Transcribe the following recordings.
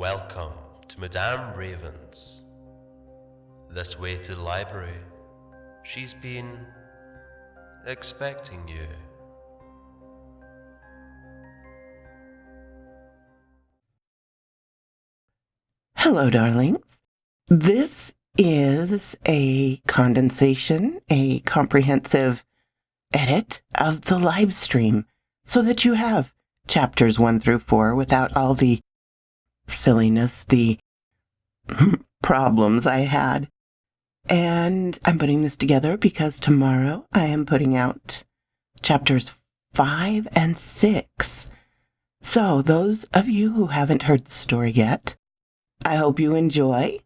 Welcome to Madame Raven's. This way to the library. She's been expecting you. Hello, darlings. This is a condensation, a comprehensive edit of the live stream so that you have chapters 1 through 4 without all the silliness, the problems I had. And I'm putting this together because tomorrow I am putting out chapters 5 and 6. So those of you who haven't heard the story yet, I hope you enjoy.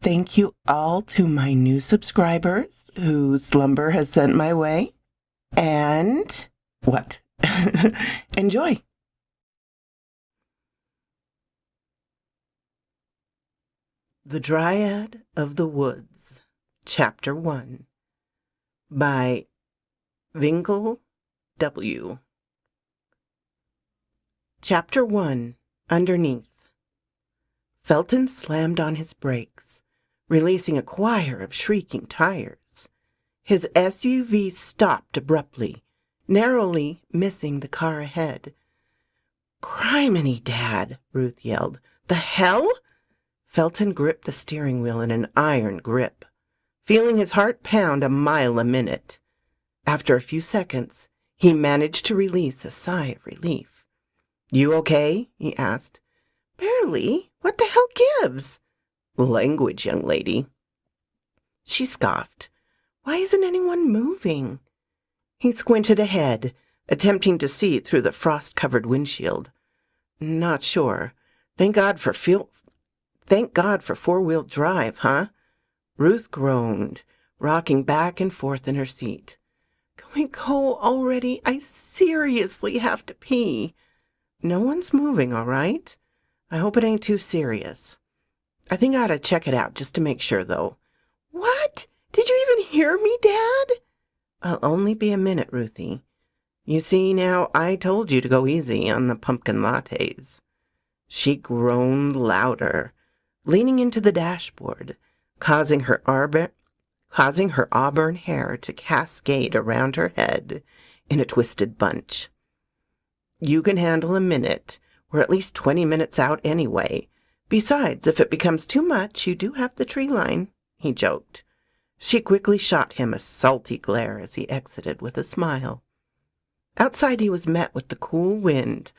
Thank you all to my new subscribers who Slumber has sent my way. And what? Enjoy. The Dryad of the Woods, Chapter 1, by VngelW. Chapter 1, Underneath. Felton slammed on his brakes, releasing a choir of shrieking tires. His SUV stopped abruptly, narrowly missing the car ahead. "Criminy, Dad!" Ruth yelled. "The hell?" Felton gripped the steering wheel in an iron grip, feeling his heart pound a mile a minute. After a few seconds, he managed to release a sigh of relief. "You okay?" he asked. "Barely. What the hell gives?" "Language, young lady." She scoffed. "Why isn't anyone moving?" He squinted ahead, attempting to see through the frost-covered windshield. "Not sure. Thank God for four-wheel drive, huh?" Ruth groaned, rocking back and forth in her seat. "Can we go already? I seriously have to pee." "No one's moving, all right? I hope it ain't too serious. I think I ought to check it out just to make sure, though." "What? Did you even hear me, Dad?" "I'll only be a minute, Ruthie. You see, now, I told you to go easy on the pumpkin lattes." She groaned louder, leaning into the dashboard, causing her auburn hair to cascade around her head in a twisted bunch. "You can handle a minute. We're at least 20 minutes out anyway. Besides, if it becomes too much, you do have the tree line," he joked. She quickly shot him a salty glare as he exited with a smile. Outside he was met with the cool wind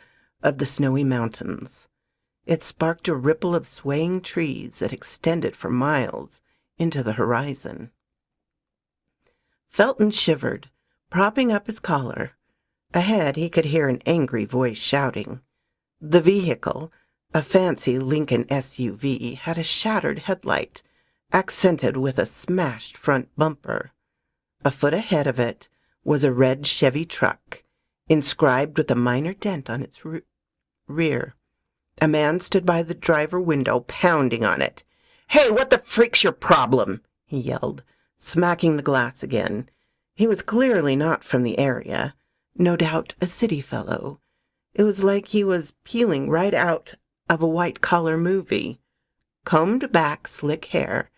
of the snowy mountains. It sparked a ripple of swaying trees that extended for miles into the horizon. Felton shivered, propping up his collar. Ahead he could hear an angry voice shouting. The vehicle, a fancy Lincoln SUV, had a shattered headlight, accented with a smashed front bumper. A foot ahead of it was a red Chevy truck, inscribed with a minor dent on its rear. A man stood by the driver window, pounding on it. "Hey, what the freak's your problem?" he yelled, smacking the glass again. He was clearly not from the area, no doubt a city fellow. It was like he was peeling right out of a white-collar movie. Combed back slick hair,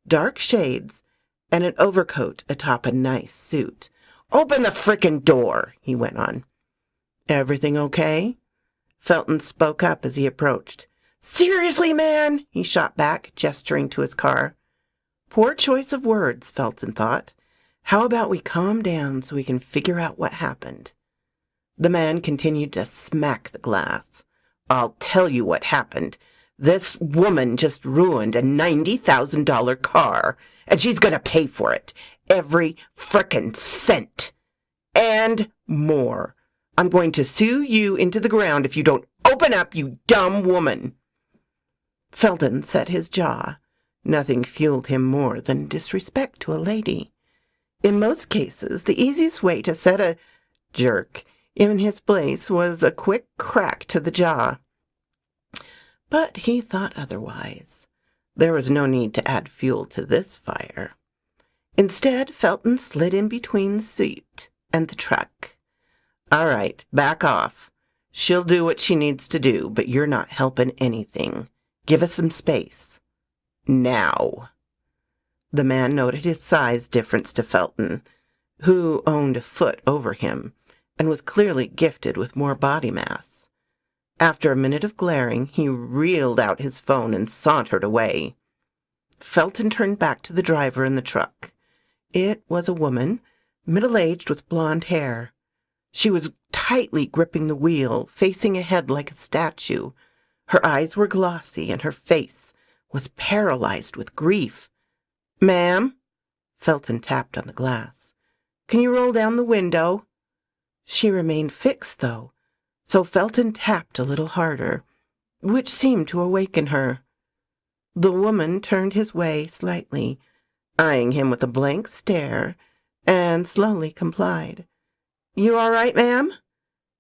dark shades, and an overcoat atop a nice suit. "Open the frickin' door," he went on. "Everything okay?" Felton spoke up as he approached. "Seriously, man," he shot back, gesturing to his car. Poor choice of words, Felton thought. How about we calm down so we can figure out what happened? The man continued to smack the glass. "I'll tell you what happened. This woman just ruined a $90,000 car, and she's going to pay for it. Every frickin' cent. And more. I'm going to sue you into the ground if you don't open up, you dumb woman." Felton set his jaw. Nothing fueled him more than disrespect to a lady. In most cases, the easiest way to set a jerk in his place was a quick crack to the jaw. But he thought otherwise. There was no need to add fuel to this fire. Instead, Felton slid in between the seat and the truck. "All right, back off. She'll do what she needs to do, but you're not helping anything. Give us some space. Now. The man noted his size difference to Felton, who owned a foot over him and was clearly gifted with more body mass. After a minute of glaring, he reeled out his phone and sauntered away. Felton turned back to the driver in the truck. It was a woman, middle-aged with blonde hair. She was tightly gripping the wheel, facing ahead like a statue. Her eyes were glossy and her face was paralyzed with grief. "Ma'am?" Felton tapped on the glass. "Can you roll down the window?" She remained fixed, though, so Felton tapped a little harder, which seemed to awaken her. The woman turned his way slightly, eyeing him with a blank stare, and slowly complied. "You all right, ma'am?"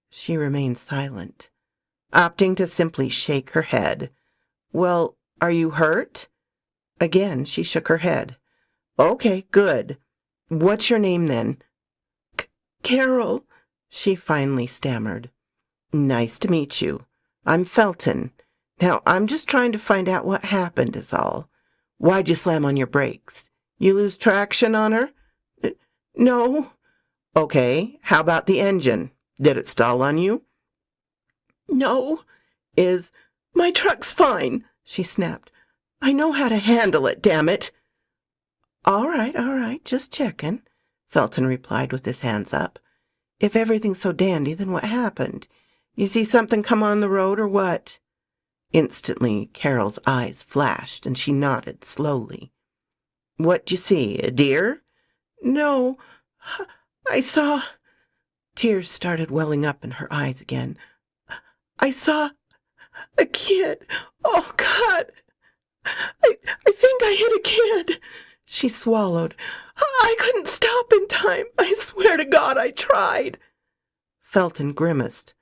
She remained silent, opting to simply shake her head. "Well, are you hurt?" Again she shook her head. "Okay, good. What's your name, then?" "Carol," she finally stammered. "Nice to meet you. I'm Felton. Now, I'm just trying to find out what happened is all. Why'd you slam on your brakes? You lose traction on her?" "No." "Okay, how about the engine? Did it stall on you?" "No." My truck's fine," she snapped. "I know how to handle it, damn it." All right, just checking," Felton replied with his hands up. "If everything's so dandy, then what happened? You see something come on the road or what?" Instantly, Carol's eyes flashed, and she nodded slowly. "What'd you see, a deer?" "No, I saw—" Tears started welling up in her eyes again. "I saw a kid. Oh, God! I think I hit a kid." She swallowed. "I couldn't stop in time. I swear to God I tried." Felton grimaced.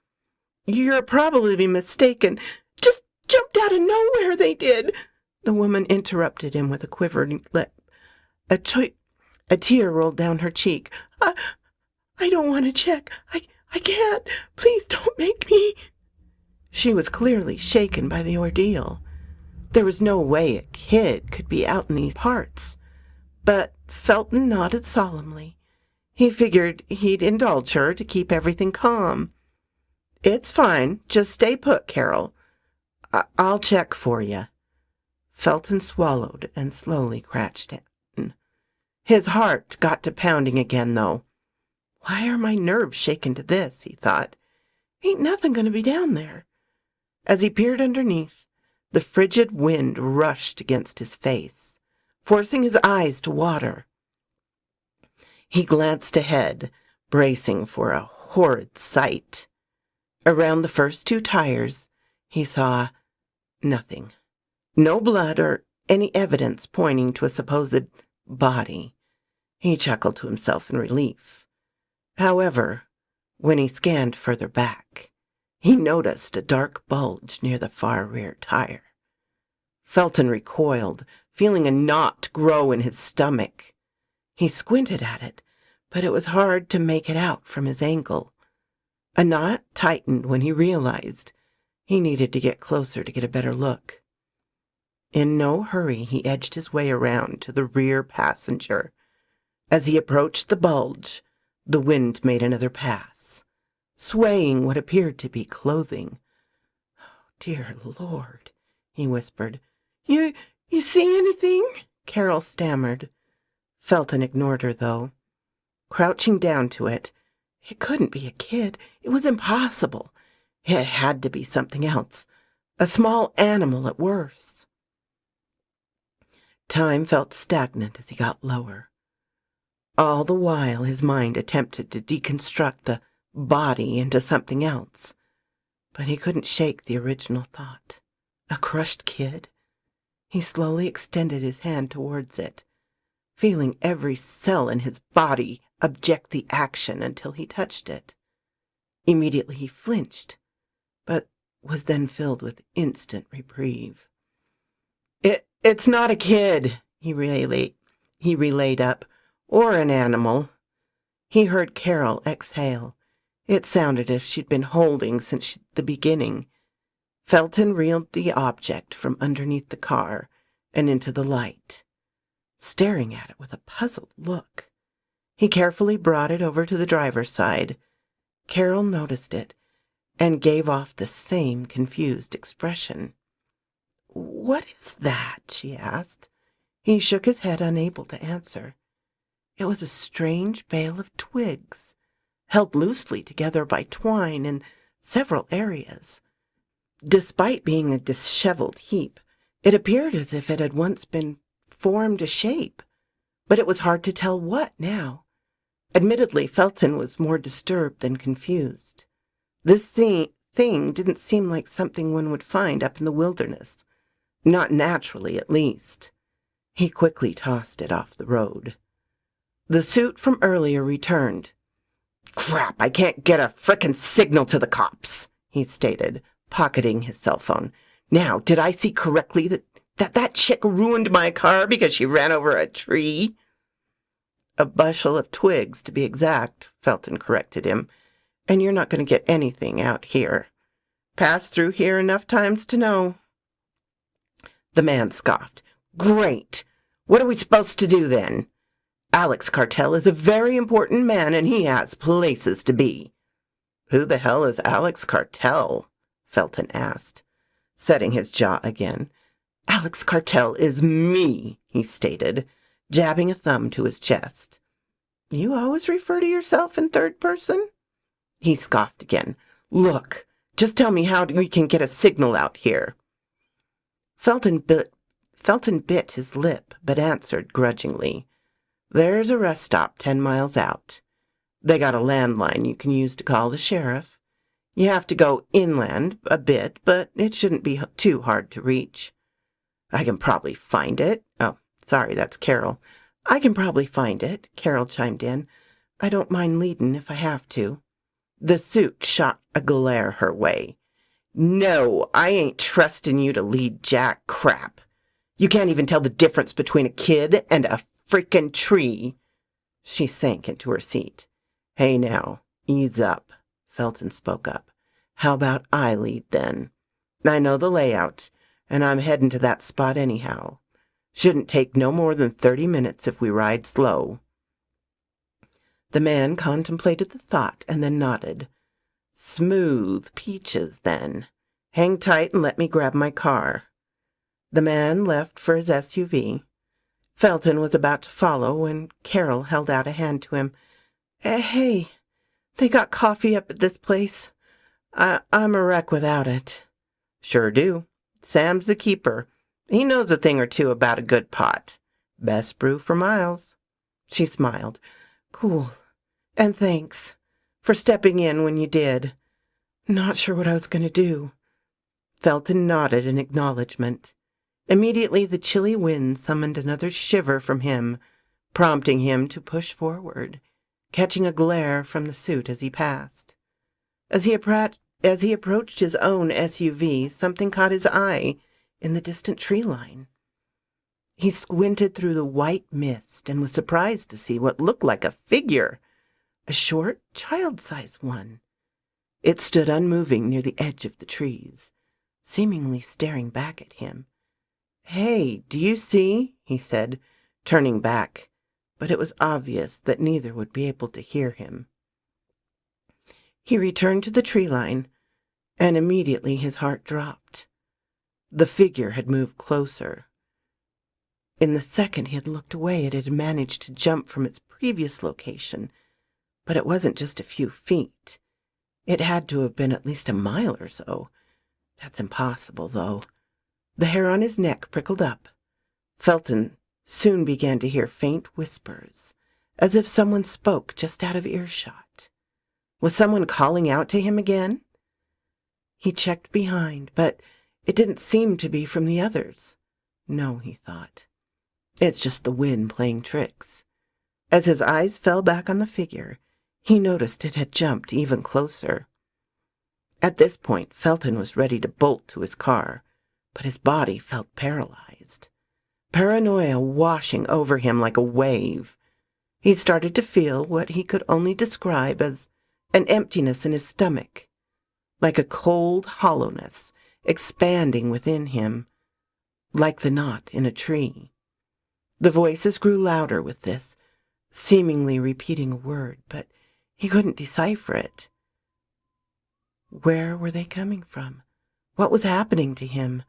"You're probably mistaken. Just jumped out of nowhere, they did." The woman interrupted him with a quivering lip. A tear rolled down her cheek. I don't want to check. I can't. Please don't make me." She was clearly shaken by the ordeal. There was no way a kid could be out in these parts. But Felton nodded solemnly. He figured he'd indulge her to keep everything calm. "It's fine. Just stay put, Carol. I'll check for you." Felton swallowed and slowly crouched down. His heart got to pounding again, though. "Why are my nerves shaken to this?" he thought. "Ain't nothing going to be down there." As he peered underneath, the frigid wind rushed against his face, forcing his eyes to water. He glanced ahead, bracing for a horrid sight. Around the first two tires, he saw nothing. No blood or any evidence pointing to a supposed body. He chuckled to himself in relief. However, when he scanned further back, he noticed a dark bulge near the far rear tire. Felton recoiled, feeling a knot grow in his stomach. He squinted at it, but it was hard to make it out from his angle. A knot tightened when he realized he needed to get closer to get a better look. In no hurry, he edged his way around to the rear passenger. As he approached the bulge, the wind made another pass, swaying what appeared to be clothing. "Oh, dear Lord," he whispered. You see anything?" Carol stammered. Felton ignored her, though. Crouching down to it, it couldn't be a kid. It was impossible. It had to be something else. A small animal at worst. Time felt stagnant as he got lower. All the while his mind attempted to deconstruct the body into something else. But he couldn't shake the original thought. A crushed kid? He slowly extended his hand towards it, feeling every cell in his body object the action until he touched it. Immediately he flinched, but was then filled with instant reprieve. It's not a kid," he relayed up, "or an animal." He heard Carol exhale. It sounded as if she'd been holding since the beginning. Felton reeled the object from underneath the car and into the light, staring at it with a puzzled look. He carefully brought it over to the driver's side. Carol noticed it and gave off the same confused expression. "What is that?" she asked. He shook his head, unable to answer. It was a strange bale of twigs, held loosely together by twine in several areas. Despite being a disheveled heap, it appeared as if it had once been formed a shape, but it was hard to tell what now. Admittedly, Felton was more disturbed than confused. This thing didn't seem like something one would find up in the wilderness, not naturally at least. He quickly tossed it off the road. The suit from earlier returned. "Crap, I can't get a frickin' signal to the cops," he stated, pocketing his cell phone. "Now, did I see correctly that chick ruined my car because she ran over a tree?" "A bushel of twigs, to be exact," Felton corrected him. "And you're not going to get anything out here. Passed through here enough times to know." The man scoffed. "Great! What are we supposed to do then? Alex Cartel is a very important man and he has places to be." "Who the hell is Alex Cartel?" Felton asked, setting his jaw again. "Alex Cartel is me," he stated, jabbing a thumb to his chest. "You always refer to yourself in third person?" He scoffed again. "Look, just tell me how we can get a signal out here." Felton bit his lip, but answered grudgingly. "There's a rest stop 10 miles out. They got a landline you can use to call the sheriff. You have to go inland a bit, but it shouldn't be too hard to reach." "I can probably find it." "Oh, sorry, that's Carol." "I can probably find it," Carol chimed in. "I don't mind leading if I have to." The suit shot a glare her way. "No, I ain't trusting you to lead jack crap. You can't even tell the difference between a kid and a freaking tree." She sank into her seat. "Hey now, ease up," Felton spoke up. "How about I lead then? I know the layout, and I'm heading to that spot anyhow. Shouldn't take no more than 30 minutes if we ride slow." The man contemplated the thought and then nodded. "Smooth peaches, then. Hang tight and let me grab my car." The man left for his SUV. Felton was about to follow when Carol held out a hand to him. "Hey, they got coffee up at this place. I'm a wreck without it." "Sure do. Sam's the keeper. He knows a thing or two about a good pot. Best brew for miles." She smiled. "Cool. And thanks for stepping in when you did. Not sure what I was going to do." Felton nodded in acknowledgement. Immediately the chilly wind summoned another shiver from him, prompting him to push forward, catching a glare from the suit as he passed. As he approached his own SUV, something caught his eye in the distant tree line. He squinted through the white mist and was surprised to see what looked like a figure, a short, child-sized one. It stood unmoving near the edge of the trees, seemingly staring back at him. "Hey, do you see?" he said, turning back, but it was obvious that neither would be able to hear him. He returned to the tree line, and immediately his heart dropped. The figure had moved closer. In the second he had looked away, it had managed to jump from its previous location, but it wasn't just a few feet. It had to have been at least a mile or so. That's impossible, though. The hair on his neck prickled up. Felton soon began to hear faint whispers, as if someone spoke just out of earshot. Was someone calling out to him again? He checked behind, but it didn't seem to be from the others. No, he thought. It's just the wind playing tricks. As his eyes fell back on the figure, he noticed it had jumped even closer. At this point, Felton was ready to bolt to his car, but his body felt paralyzed. Paranoia washing over him like a wave. He started to feel what he could only describe as an emptiness in his stomach, like a cold hollowness expanding within him, like the knot in a tree. The voices grew louder with this, seemingly repeating a word, but he couldn't decipher it. Where were they coming from? What was happening to him?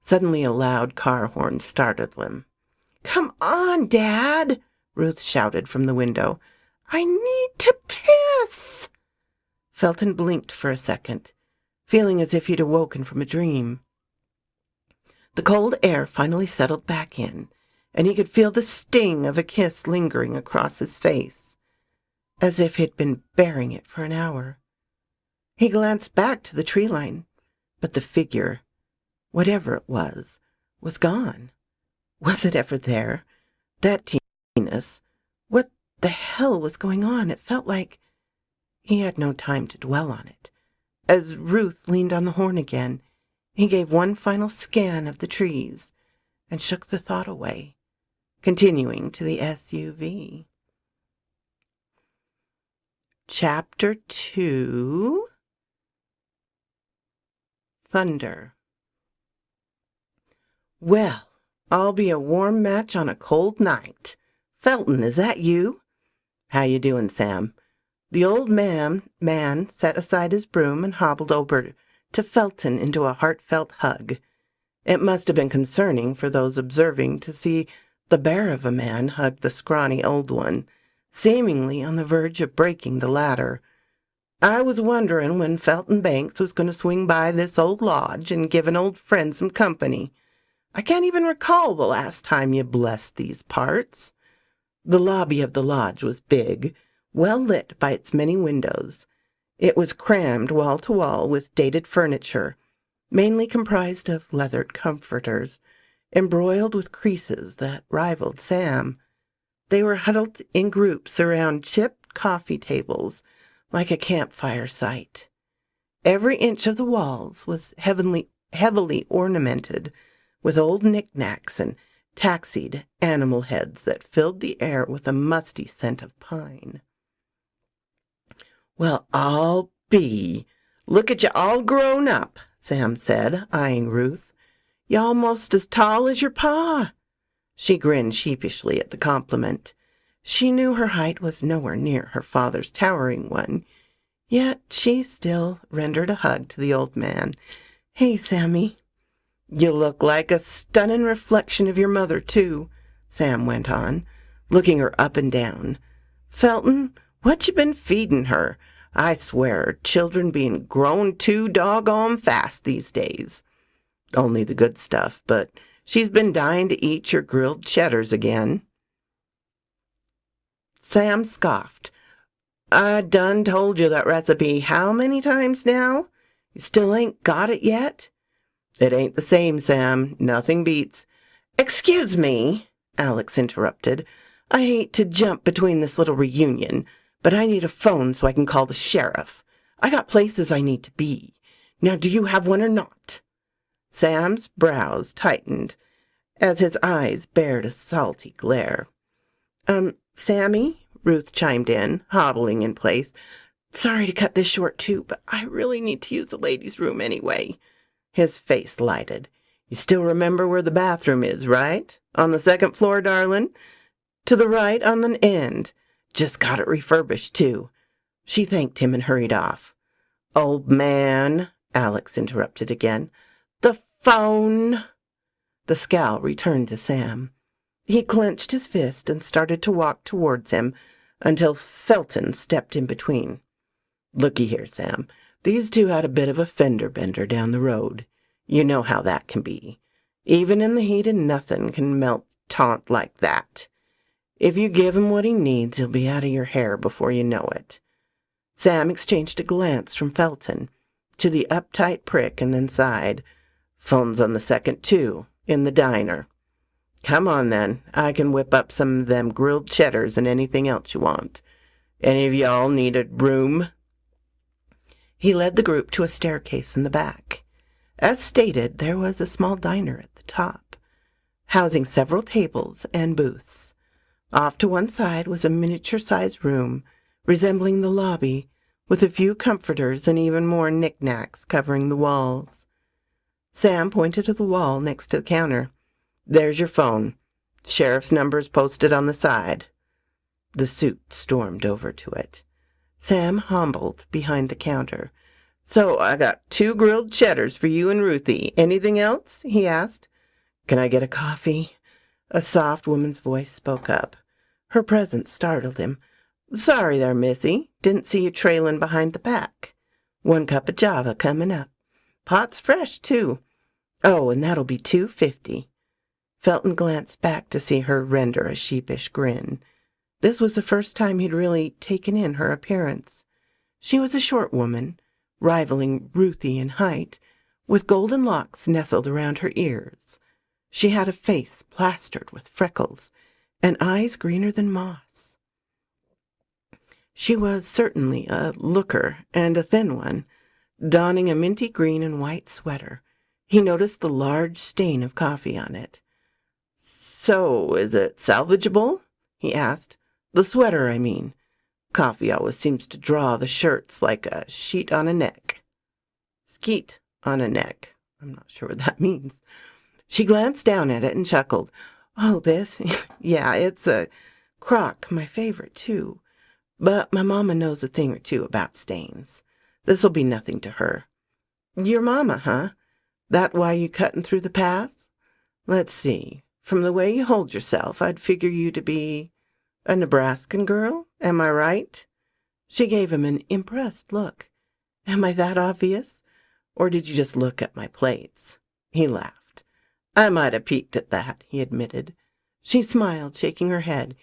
Suddenly a loud car horn startled him. "Come on, Dad!" Ruth shouted from the window. "I need to piss!" Felton blinked for a second, feeling as if he'd awoken from a dream. The cold air finally settled back in, and he could feel the sting of a kiss lingering across his face, as if he'd been bearing it for an hour. He glanced back to the tree line, but the figure, whatever it was gone. Was it ever there? That teeniness. What the hell was going on? It felt like he had no time to dwell on it. As Ruth leaned on the horn again, he gave one final scan of the trees and shook the thought away, continuing to the SUV. Chapter 2. Thunder. "Well, I'll be a warm match on a cold night. Felton, is that you?" "How you doing, Sam?" The old man set aside his broom and hobbled over to Felton into a heartfelt hug. It must have been concerning for those observing to see the bear of a man hug the scrawny old one, seemingly on the verge of breaking the latter. "I was wondering when Felton Banks was going to swing by this old lodge and give an old friend some company. I can't even recall the last time you blessed these parts." The lobby of the lodge was big, well lit by its many windows. It was crammed wall to wall with dated furniture, mainly comprised of leathered comforters, embroiled with creases that rivaled Sam. They were huddled in groups around chipped coffee tables, like a campfire site. Every inch of the walls was heavily ornamented with old knickknacks and taxied animal heads that filled the air with a musty scent of pine. "Well, I'll be. Look at you all grown up," Sam said, eyeing Ruth. "You almost as tall as your pa." She grinned sheepishly at the compliment. She knew her height was nowhere near her father's towering one, yet she still rendered a hug to the old man. "Hey, Sammy." "You look like a stunning reflection of your mother, too," Sam went on, looking her up and down. "Felton, what you been feeding her? I swear, children being grown too doggone fast these days." "Only the good stuff, but she's been dying to eat your grilled cheddars again." Sam scoffed. "I done told you that recipe how many times now? You still ain't got it yet?" "It ain't the same, Sam. Nothing beats—" "Excuse me," Alex interrupted. "I hate to jump between this little reunion, but I need a phone so I can call the sheriff. I got places I need to be. Now, do you have one or not?" Sam's brows tightened as his eyes bared a salty glare. Sammy," Ruth chimed in, hobbling in place. "Sorry to cut this short, too, but I really need to use the ladies' room anyway." His face lighted. "You still remember where the bathroom is, right? On the second floor, darling? To the right on the end. Just got it refurbished, too." She thanked him and hurried off. "Old man," Alex interrupted again. "The phone." The scowl returned to Sam. He clenched his fist and started to walk towards him until Felton stepped in between. "Looky here, Sam. These two had a bit of a fender bender down the road. You know how that can be. Even in the heat of nothing can melt taunt like that. If you give him what he needs, he'll be out of your hair before you know it." Sam exchanged a glance from Felton to the uptight prick and then sighed. "Phone's on the second, too, in the diner." "Come on, then. I can whip up some of them grilled cheddars and anything else you want. Any of y'all need a room?" He led the group to a staircase in the back. As stated, there was a small diner at the top, housing several tables and booths. Off to one side was a miniature-sized room resembling the lobby, with a few comforters and even more knickknacks covering the walls. Sam pointed to the wall next to the counter. "There's your phone. Sheriff's number's posted on the side." The suit stormed over to it. Sam hobbled behind the counter. "So I got 2 grilled cheddars for you and Ruthie. Anything else?" he asked. "Can I get a coffee?" A soft woman's voice spoke up. Her presence startled him. "Sorry there, missy. Didn't see you trailing behind the pack. 1 cup of Java coming up. Pot's fresh, too. Oh, and that'll be $2.50. Felton glanced back to see her render a sheepish grin. This was the first time he'd really taken in her appearance. She was a short woman, rivaling Ruthie in height, with golden locks nestled around her ears. She had a face plastered with freckles and eyes greener than moss. She was certainly a looker, and a thin one. Donning a minty green and white sweater, he noticed the large stain of coffee on it. "So, is it salvageable?" he asked. "The sweater, I mean. Coffee always seems to draw the shirts like a sheet on a neck." "Skeet on a neck." I'm not sure what that means. She glanced down at it and chuckled. "Oh, this? Yeah, it's a crock, my favorite, too. But my mama knows a thing or two about stains. This'll be nothing to her." "Your mama, huh? That why you cutting through the pass? Let's see. From the way you hold yourself, I'd figure you to be a Nebraskan girl. Am I right?" She gave him an impressed look. "Am I that obvious? Or did you just look at my plates?" He laughed. "I might have peeked at that," he admitted. She smiled, shaking her head.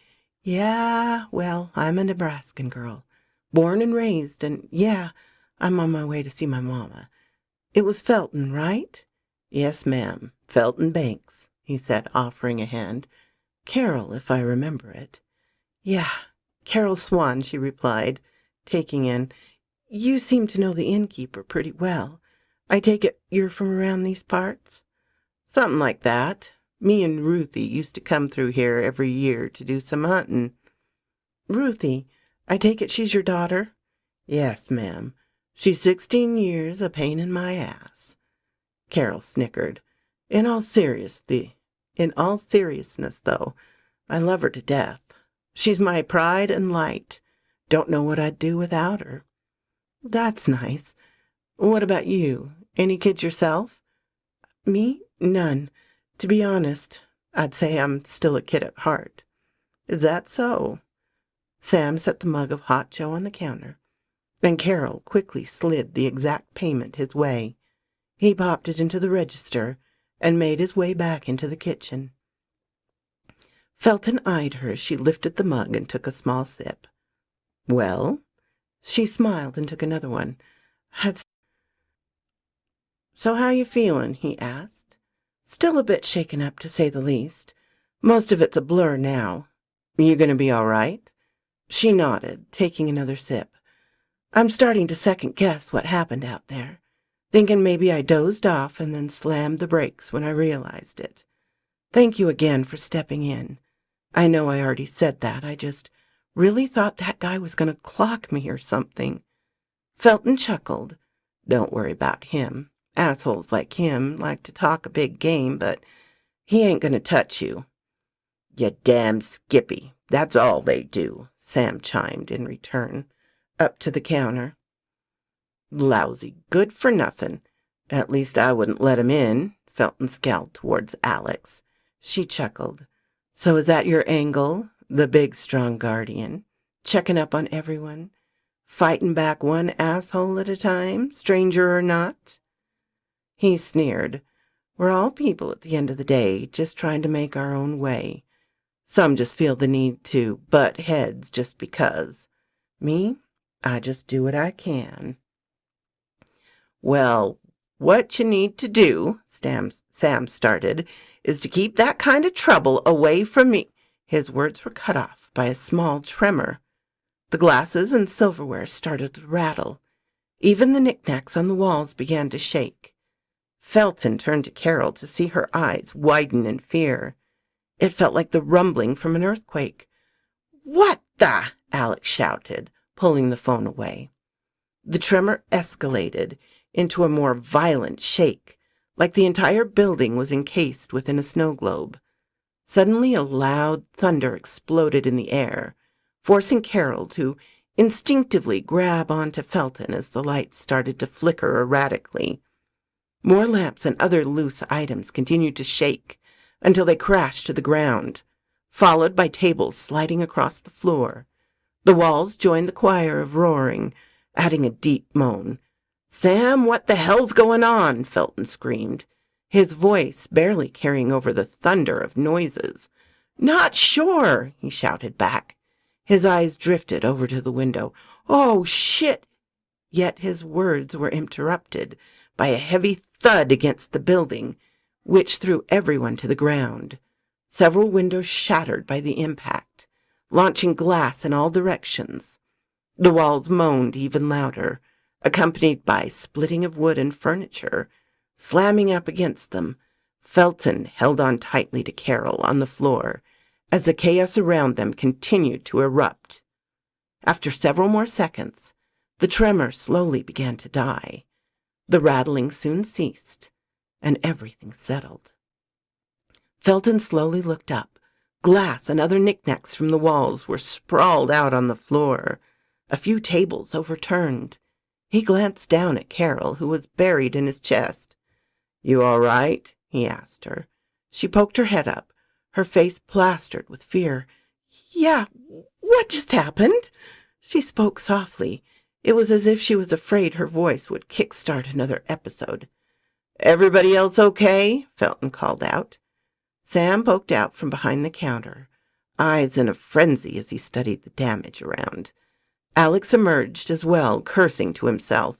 "Yeah, well, I'm a Nebraskan girl. Born and raised, and yeah, I'm on my way to see my mama. It was Felton, right?" "Yes, ma'am. Felton Banks," he said, offering a hand. "Carol, if I remember it." "Yeah, Carol Swan," she replied, taking in. "You seem to know the innkeeper pretty well. I take it you're from around these parts?" "Something like that. Me and Ruthie used to come through here every year to do some hunting." "Ruthie, I take it she's your daughter?" "Yes, ma'am. She's 16 years a pain in my ass." Carol snickered. In all seriousness, though, I love her to death. She's my pride and light. Don't know what I'd do without her." "That's nice. What about you? Any kids yourself?" "Me? None. To be honest, I'd say I'm still a kid at heart." "Is that so?" Sam set the mug of hot joe on the counter, and Carol quickly slid the exact payment his way. He popped it into the register and made his way back into the kitchen. Felton eyed her as she lifted the mug and took a small sip. "Well?" She smiled and took another one. "So how you feeling?" he asked. "Still a bit shaken up, to say the least. Most of it's a blur now. You gonna be all right?" She nodded, taking another sip. "I'm starting to second-guess what happened out there. Thinking maybe I dozed off and then slammed the brakes when I realized it. Thank you again for stepping in. I know I already said that. I just really thought that guy was going to clock me or something." Felton chuckled. "Don't worry about him. Assholes like him like to talk a big game, but he ain't going to touch you." "You damn skippy. That's all they do," Sam chimed in return, up to the counter. "Lousy good for nothing. At least I wouldn't let him in." Felton scowled towards Alex. She chuckled. "So is that your angle? The big, strong guardian? Checking up on everyone? Fighting back one asshole at a time, stranger or not?" He sneered. "We're all people at the end of the day, just trying to make our own way. Some just feel the need to butt heads just because. Me, I just do what I can." "Well, what you need to do," Sam started, "is to keep that kind of trouble away from me." His words were cut off by a small tremor. The glasses and silverware started to rattle. Even the knickknacks on the walls began to shake. Felton turned to Carol to see her eyes widen in fear. It felt like the rumbling from an earthquake. "What the?" Alex shouted, pulling the phone away. The tremor escalated into a more violent shake, like the entire building was encased within a snow globe. Suddenly a loud thunder exploded in the air, forcing Carol to instinctively grab onto Felton as the lights started to flicker erratically. More lamps and other loose items continued to shake until they crashed to the ground, followed by tables sliding across the floor. The walls joined the choir of roaring, adding a deep moan. "Sam, what the hell's going on?" Felton screamed, his voice barely carrying over the thunder of noises. "Not sure," he shouted back. His eyes drifted over to the window. "Oh, shit!" Yet his words were interrupted by a heavy thud against the building, which threw everyone to the ground. Several windows shattered by the impact, launching glass in all directions. The walls moaned even louder, accompanied by splitting of wood and furniture. Slamming up against them, Felton held on tightly to Carol on the floor as the chaos around them continued to erupt. After several more seconds, the tremor slowly began to die. The rattling soon ceased, and everything settled. Felton slowly looked up. Glass and other knickknacks from the walls were sprawled out on the floor, a few tables overturned. He glanced down at Carol, who was buried in his chest. "You all right?" he asked her. She poked her head up, her face plastered with fear. "Yeah, what just happened?" She spoke softly. It was as if she was afraid her voice would kickstart another episode. "Everybody else okay?" Felton called out. Sam poked out from behind the counter, eyes in a frenzy as he studied the damage around. Alex emerged as well, cursing to himself.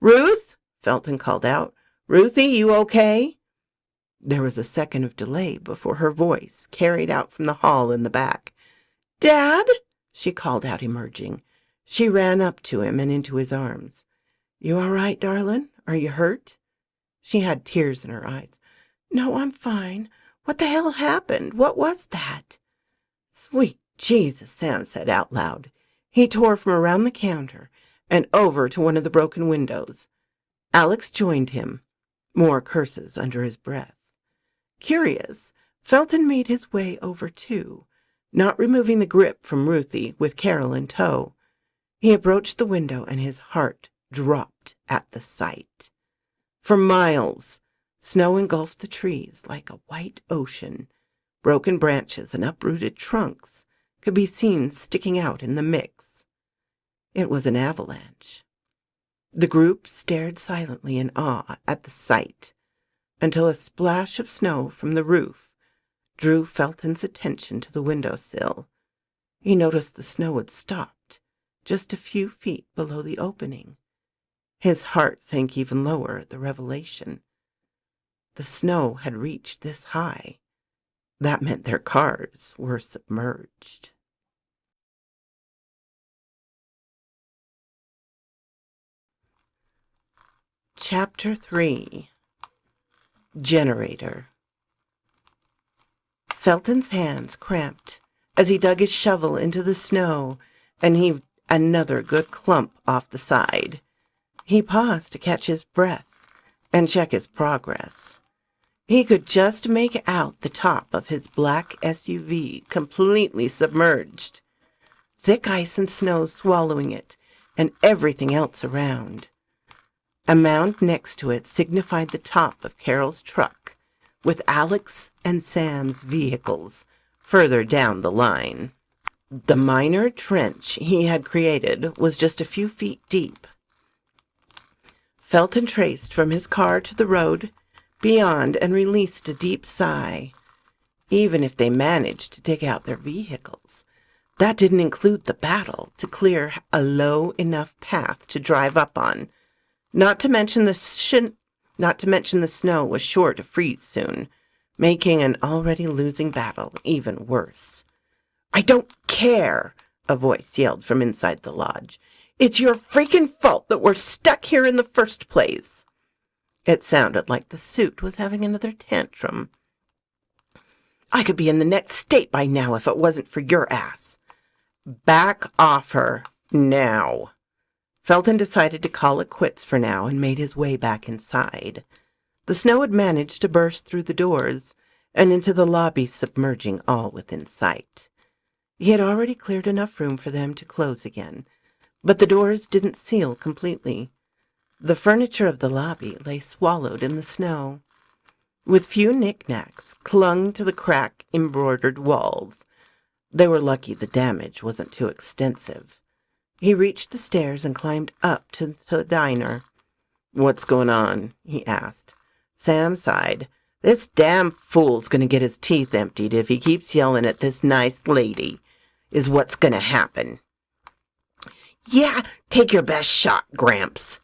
"Ruth?" Felton called out. "Ruthie, you okay?" There was a second of delay before her voice carried out from the hall in the back. "Dad?" she called out, emerging. She ran up to him and into his arms. "You all right, darling? Are you hurt?" She had tears in her eyes. "No, I'm fine. What the hell happened? What was that?" "Sweet Jesus," Sam said out loud. He tore from around the counter and over to one of the broken windows. Alex joined him, more curses under his breath. Curious, Felton made his way over too, not removing the grip from Ruthie with Carol in tow. He approached the window and his heart dropped at the sight. For miles, snow engulfed the trees like a white ocean. Broken branches and uprooted trunks could be seen sticking out in the mix. It was an avalanche. The group stared silently in awe at the sight until a splash of snow from the roof drew Felton's attention to the windowsill. He noticed the snow had stopped just a few feet below the opening. His heart sank even lower at the revelation. The snow had reached this high. That meant their cars were submerged. Chapter 3. Generator. Felton's hands cramped as he dug his shovel into the snow and heaved another good clump off the side. He paused to catch his breath and check his progress. He could just make out the top of his black SUV completely submerged, thick ice and snow swallowing it and everything else around. A mound next to it signified the top of Carol's truck, with Alex and Sam's vehicles further down the line. The minor trench he had created was just a few feet deep. Felton traced from his car to the road beyond and released a deep sigh. Even if they managed to dig out their vehicles, that didn't include the battle to clear a low enough path to drive up on. Not to mention the snow was sure to freeze soon, making an already losing battle even worse. "I don't care," a voice yelled from inside the lodge. "It's your freaking fault that we're stuck here in the first place." It sounded like the suit was having another tantrum. "I could be in the next state by now if it wasn't for your ass." "Back off her, now." Felton decided to call it quits for now and made his way back inside. The snow had managed to burst through the doors and into the lobby, submerging all within sight. He had already cleared enough room for them to close again, but the doors didn't seal completely. The furniture of the lobby lay swallowed in the snow, with few knickknacks clung to the crack-embroidered walls. They were lucky the damage wasn't too extensive. He reached the stairs and climbed up to the diner. "What's going on?" he asked. Sam sighed. "This damn fool's going to get his teeth emptied if he keeps yelling at this nice lady, is what's going to happen." "Yeah, take your best shot, Gramps."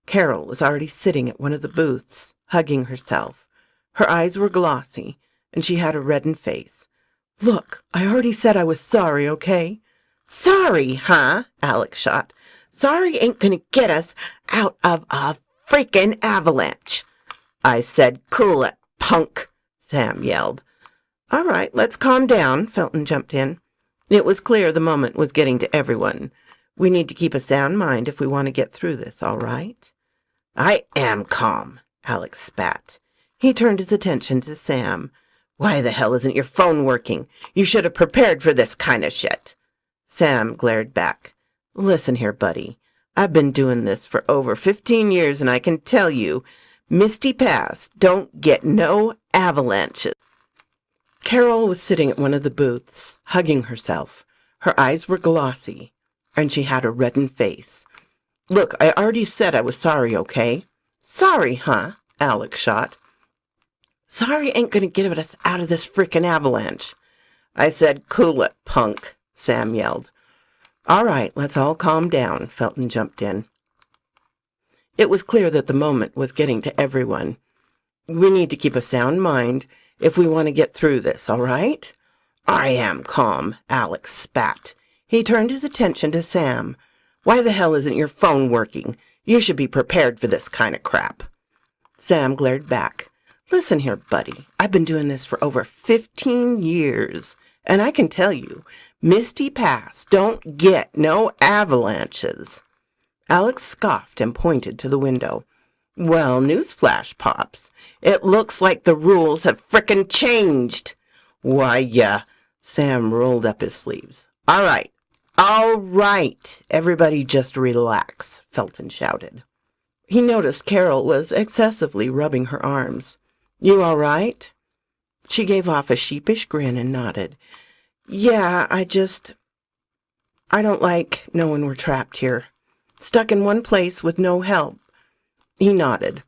Carol was already sitting at one of the booths, hugging herself. Her eyes were glossy, and she had a reddened face. "Look, I already said I was sorry, okay?" "Sorry, huh?" Alex shot. "Sorry ain't gonna get us out of a freaking avalanche." "I said cool it, punk," Sam yelled. "All right, let's calm down," Felton jumped in. It was clear the moment was getting to everyone. "We need to keep a sound mind if we want to get through this, all right?" "I am calm," Alex spat. He turned his attention to Sam. "Why the hell isn't your phone working? You should have prepared for this kind of shit." Sam glared back. "Listen here, buddy. I've been doing this for over 15 years, and I can tell you, Misty Pass don't get no avalanches." Carol was sitting at one of the booths, hugging herself. Her eyes were glossy, and she had a reddened face. "Look, I already said I was sorry, okay?" "Sorry, huh?" Alex shot. "Sorry ain't gonna get us out of this frickin' avalanche." "I said cool it, punk," Sam yelled. "All right, let's all calm down," Felton jumped in. It was clear that the moment was getting to everyone. "We need to keep a sound mind if we want to get through this, all right?" "I am calm," Alex spat. He turned his attention to Sam. "Why the hell isn't your phone working? You should be prepared for this kind of crap." Sam glared back. "Listen here, buddy. I've been doing this for over 15 years, and I can tell you, Misty Pass don't get no avalanches." Alex scoffed and pointed to the window. "Well, newsflash, Pops. It looks like the rules have frickin' changed." "Why, yeah." Sam rolled up his sleeves. All right. Everybody just relax," Felton shouted. He noticed Carol was excessively rubbing her arms. "You all right?" She gave off a sheepish grin and nodded. "Yeah, I don't like knowing we're trapped here. Stuck in one place with no help." He nodded.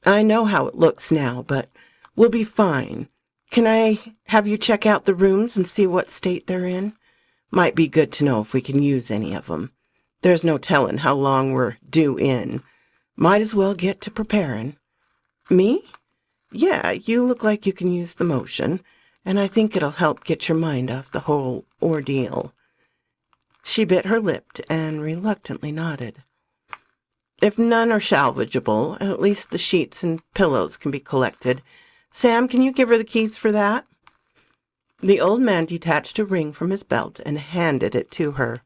"I know how it looks now, but we'll be fine. Can I have you check out the rooms and see what state they're in? Might be good to know if we can use any of them. There's no telling how long we're due in. Might as well get to preparing." "Me? Yeah, you look like you can use the motion, and I think it'll help get your mind off the whole ordeal." She bit her lip and reluctantly nodded. "If none are salvageable, at least the sheets and pillows can be collected. Sam, can you give her the keys for that?" The old man detached a ring from his belt and handed it to her.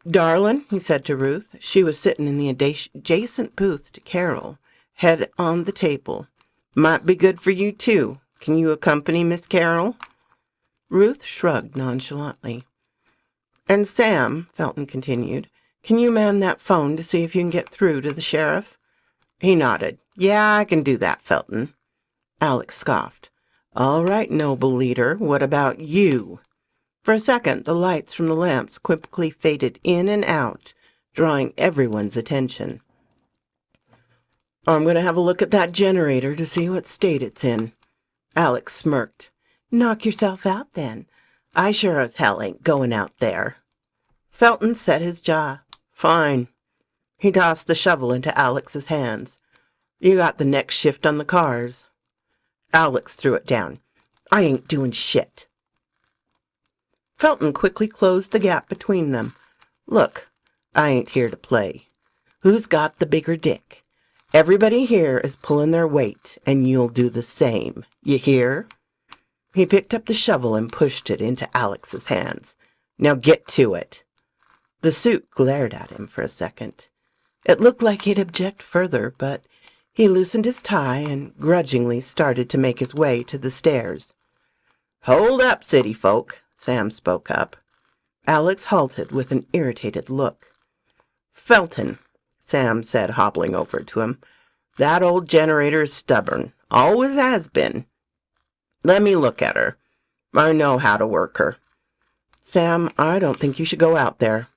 "Darlin'," he said to Ruth. She was sitting in the adjacent booth to Carol, head on the table. "Might be good for you, too. Can you accompany Miss Carol?" Ruth shrugged nonchalantly. "And Sam," Felton continued, "can you man that phone to see if you can get through to the sheriff?" He nodded. "Yeah, I can do that, Felton." Alex scoffed. "All right, noble leader, what about you?" For a second, the lights from the lamps quickly faded in and out, drawing everyone's attention. "I'm going to have a look at that generator to see what state it's in." Alex smirked. "Knock yourself out, then. I sure as hell ain't going out there." Felton set his jaw. "Fine." He tossed the shovel into Alex's hands. "You got the next shift on the cars." Alex threw it down. "I ain't doing shit." Felton quickly closed the gap between them. "Look, I ain't here to play. Who's got the bigger dick? Everybody here is pulling their weight, and you'll do the same. You hear?" He picked up the shovel and pushed it into Alex's hands. "Now get to it." The suit glared at him for a second. It looked like he'd object further, but he loosened his tie and grudgingly started to make his way to the stairs. "Hold up, city folk," Sam spoke up. Alex halted with an irritated look. "Felton," Sam said, hobbling over to him, "that old generator is stubborn. Always has been. Let me look at her. I know how to work her." "Sam, I don't think you should go out there."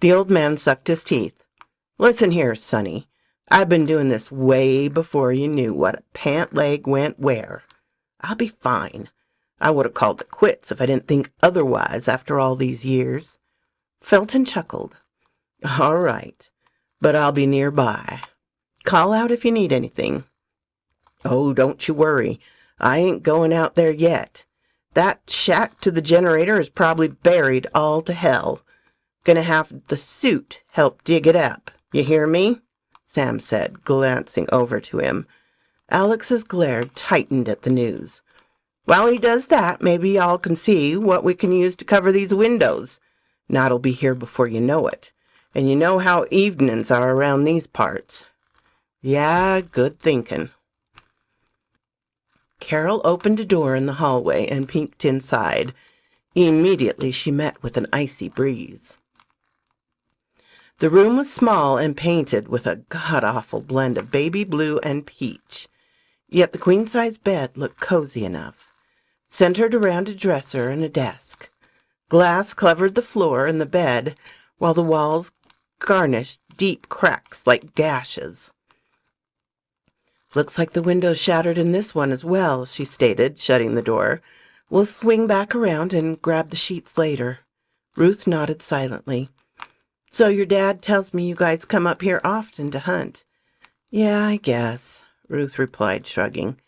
The old man sucked his teeth. "Listen here, Sonny. I've been doing this way before you knew what a pant leg went where. I'll be fine. I would have called it quits if I didn't think otherwise after all these years." Felton chuckled. "All right, but I'll be nearby. Call out if you need anything." "Oh, don't you worry. I ain't going out there yet. That shack to the generator is probably buried all to hell. Gonna have the suit help dig it up. You hear me?" Sam said, glancing over to him. Alex's glare tightened at the news. "While he does that, maybe y'all can see what we can use to cover these windows. Night'll be here before you know it. And you know how evenings are around these parts." "Yeah, good thinking." Carol opened a door in the hallway and peeked inside. Immediately she met with an icy breeze. The room was small and painted with a god-awful blend of baby blue and peach. Yet the queen-size bed looked cozy enough, centered around a dresser and a desk. Glass covered the floor and the bed, while the walls garnished deep cracks like gashes. "Looks like the window's shattered in this one as well," she stated, shutting the door. "We'll swing back around and grab the sheets later." Ruth nodded silently. "So your dad tells me you guys come up here often to hunt." "Yeah, I guess," Ruth replied, shrugging.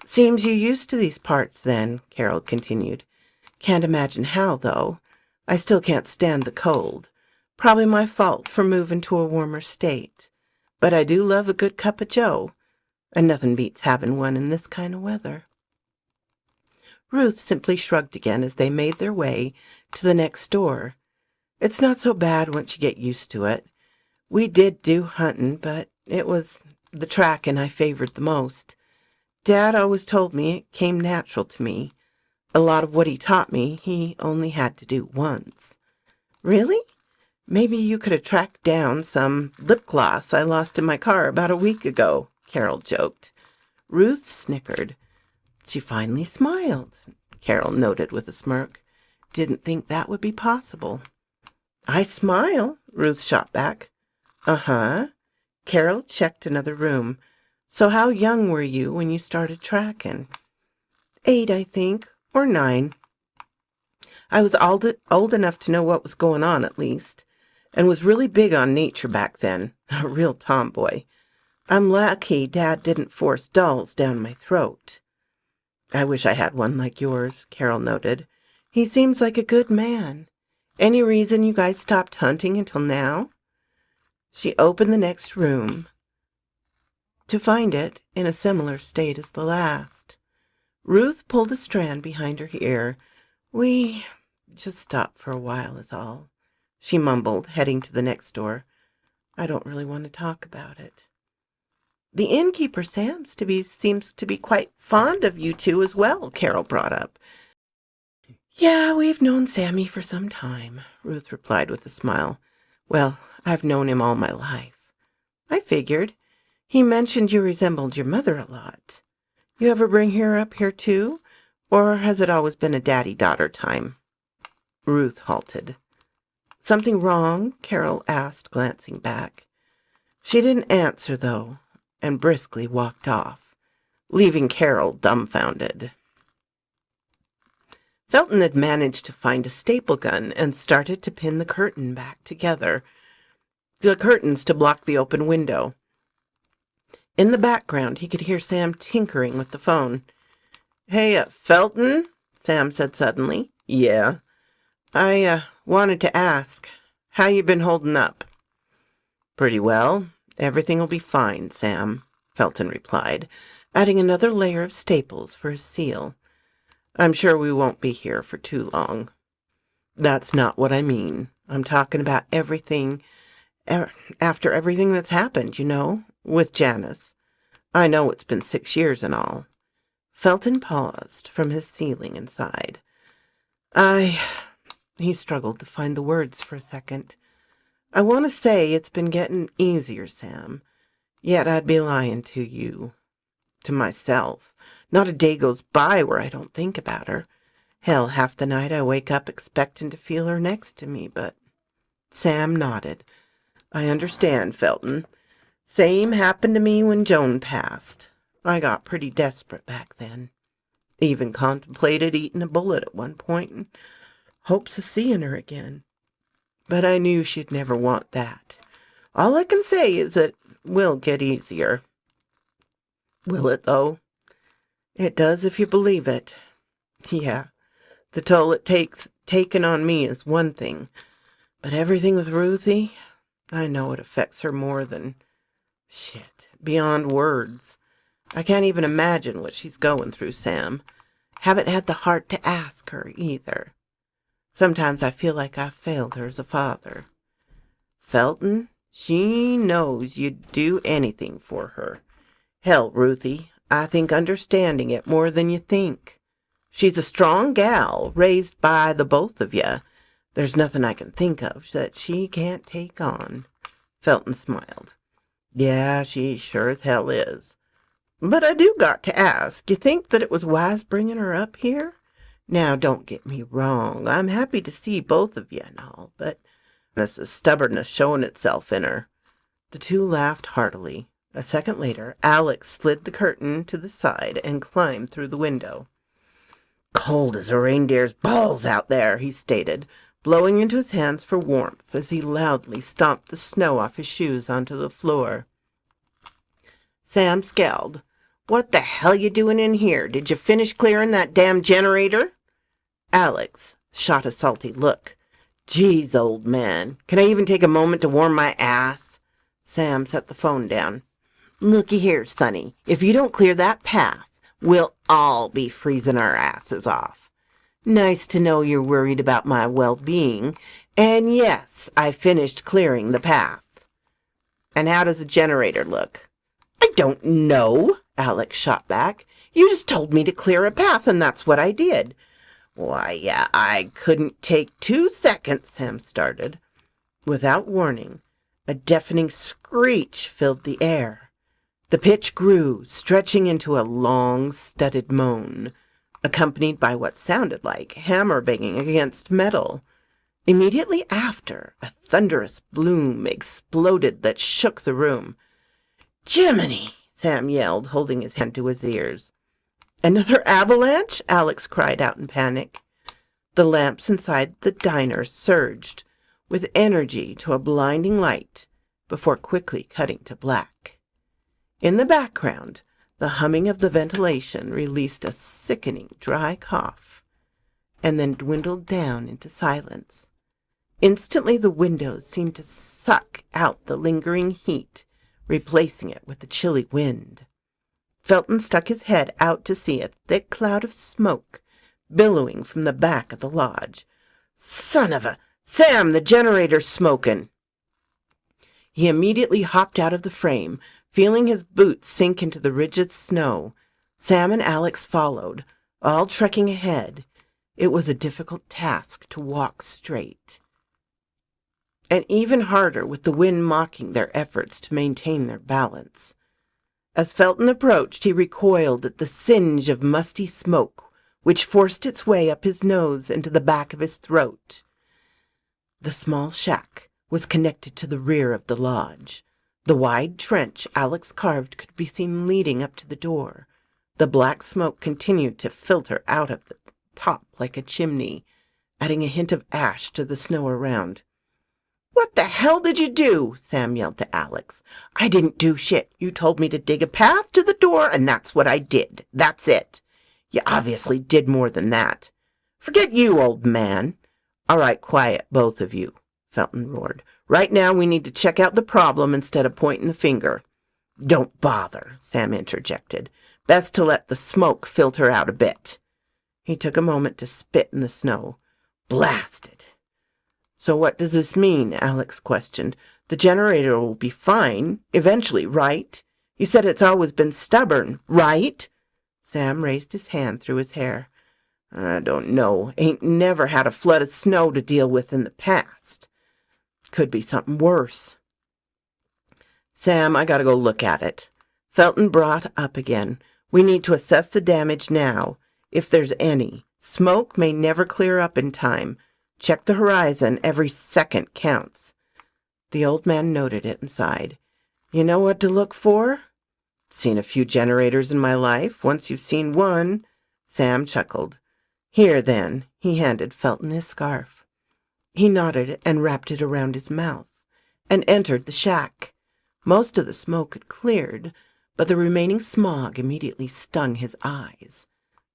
"Seems you used to these parts then," Carol continued. "Can't imagine how, though. I still can't stand the cold. Probably my fault for moving to a warmer state. But I do love a good cup of joe, and nothing beats having one in this kind of weather." Ruth simply shrugged again as they made their way to the next door. "It's not so bad once you get used to it. We did do hunting, but it was the tracking I favored the most. Dad always told me it came natural to me. A lot of what he taught me, he only had to do once." "Really? Maybe you could have tracked down some lip gloss I lost in my car about a week ago," Carol joked. Ruth snickered. "She finally smiled," Carol noted with a smirk. "Didn't think that would be possible." "I smile," Ruth shot back. "Uh-huh." Carol checked another room. "So how young were you when you started tracking?" 8, I think, or 9. I was old enough to know what was going on, at least, and was really big on nature back then. A real tomboy. I'm lucky Dad didn't force dolls down my throat." "I wish I had one like yours," Carol noted. "He seems like a good man. Any reason you guys stopped hunting until now?" She opened the next room to find it in a similar state as the last. Ruth pulled a strand behind her ear. "We just stopped for a while is all," she mumbled, heading to the next door. "I don't really want to talk about it." "The innkeeper seems to be quite fond of you two as well," Carol brought up. "Yeah, we've known Sammy for some time," Ruth replied with a smile. "Well, I've known him all my life." "I figured. He mentioned you resembled your mother a lot. You ever bring her up here too? Or has it always been a daddy-daughter time?" Ruth halted. "Something wrong?" Carol asked, glancing back. She didn't answer, though, and briskly walked off, leaving Carol dumbfounded. Felton had managed to find a staple gun and started to pin the curtain back together, the curtains to block the open window. In the background, he could hear Sam tinkering with the phone. "Hey, Felton," Sam said suddenly. "Yeah." I wanted to ask, how you been holding up?" "Pretty well. Everything will be fine, Sam," Felton replied, adding another layer of staples for his seal. "I'm sure we won't be here for too long." "That's not what I mean. I'm talking about everything, after everything that's happened, with Janice. I know it's been 6 years and all. Felton paused from his ceiling and sighed. He struggled to find the words for a second. I want to say it's been getting easier, Sam. Yet I'd be lying to you. To myself. Not a day goes by where I don't think about her. Hell, half the night I wake up expecting to feel her next to me, but... Sam nodded. I understand, Felton. Same happened to me when Joan passed. I got pretty desperate back then. Even contemplated eating a bullet at one point in hopes of seeing her again. But I knew she'd never want that. All I can say is it will get easier. Will it, though? It does if you believe it. Yeah, the toll it takes taken on me is one thing, but everything with Ruthie, I know it affects her more than... shit, beyond words. I can't even imagine what she's going through, Sam. Haven't had the heart to ask her, either. Sometimes I feel like I've failed her as a father. Felton, she knows you'd do anything for her. Hell, Ruthie, I think understanding it more than you think. She's a strong gal, raised by the both of you. There's nothing I can think of that she can't take on. Felton smiled. Yeah, she sure as hell is. But I do got to ask, you think that it was wise bringing her up here? Now, don't get me wrong. I'm happy to see both of you and all, but this is stubbornness showing itself in her. The two laughed heartily. A second later, Alex slid the curtain to the side and climbed through the window. Cold as a reindeer's balls out there, he stated, blowing into his hands for warmth as he loudly stomped the snow off his shoes onto the floor. Sam scowled. What the hell you doing in here? Did you finish clearing that damn generator? Alex shot a salty look. Geez, old man, can I even take a moment to warm my ass? Sam set the phone down. Looky here, Sonny, if you don't clear that path, we'll all be freezing our asses off. Nice to know you're worried about my well-being, and yes, I finished clearing the path. And how does the generator look? I don't know, Alex shot back. You just told me to clear a path, and that's what I did. Why, yeah, I couldn't take 2 seconds, Sam started. Without warning, a deafening screech filled the air. The pitch grew, stretching into a long, studded moan, accompanied by what sounded like hammer banging against metal. Immediately after, a thunderous bloom exploded that shook the room. Jiminy! Sam yelled, holding his hand to his ears. Another avalanche? Alex cried out in panic. The lamps inside the diner surged with energy to a blinding light before quickly cutting to black. In the background, the humming of the ventilation released a sickening dry cough and then dwindled down into silence. Instantly the windows seemed to suck out the lingering heat, replacing it with the chilly wind. Felton stuck his head out to see a thick cloud of smoke billowing from the back of the lodge. Son of a... Sam, the generator's smoking! He immediately hopped out of the frame, feeling his boots sink into the rigid snow. Sam and Alex followed, all trekking ahead. It was a difficult task to walk straight, and even harder with the wind mocking their efforts to maintain their balance. As Felton approached, he recoiled at the singe of musty smoke, which forced its way up his nose into the back of his throat. The small shack was connected to the rear of the lodge. The wide trench Alex carved could be seen leading up to the door. The black smoke continued to filter out of the top like a chimney, adding a hint of ash to the snow around. What the hell did you do? Sam yelled to Alex. I didn't do shit. You told me to dig a path to the door, and that's what I did. That's it. You obviously did more than that. Forget you, old man. All right, quiet, both of you, Felton roared. Right now we need to check out the problem instead of pointing the finger. Don't bother, Sam interjected. Best to let the smoke filter out a bit. He took a moment to spit in the snow. Blasted. So what does this mean? Alex questioned. The generator will be fine, eventually, right? You said it's always been stubborn, right? Sam raised his hand through his hair. I don't know. Ain't never had a flood of snow to deal with in the past. Could be something worse. Sam, I gotta go look at it. Felton brought up again. We need to assess the damage now, if there's any. Smoke may never clear up in time. Check the horizon. Every second counts. The old man noted it and sighed. You know what to look for? Seen a few generators in my life. Once you've seen one. Sam chuckled. Here, then. He handed Felton his scarf. He nodded and wrapped it around his mouth and entered the shack. Most of the smoke had cleared, but the remaining smog immediately stung his eyes,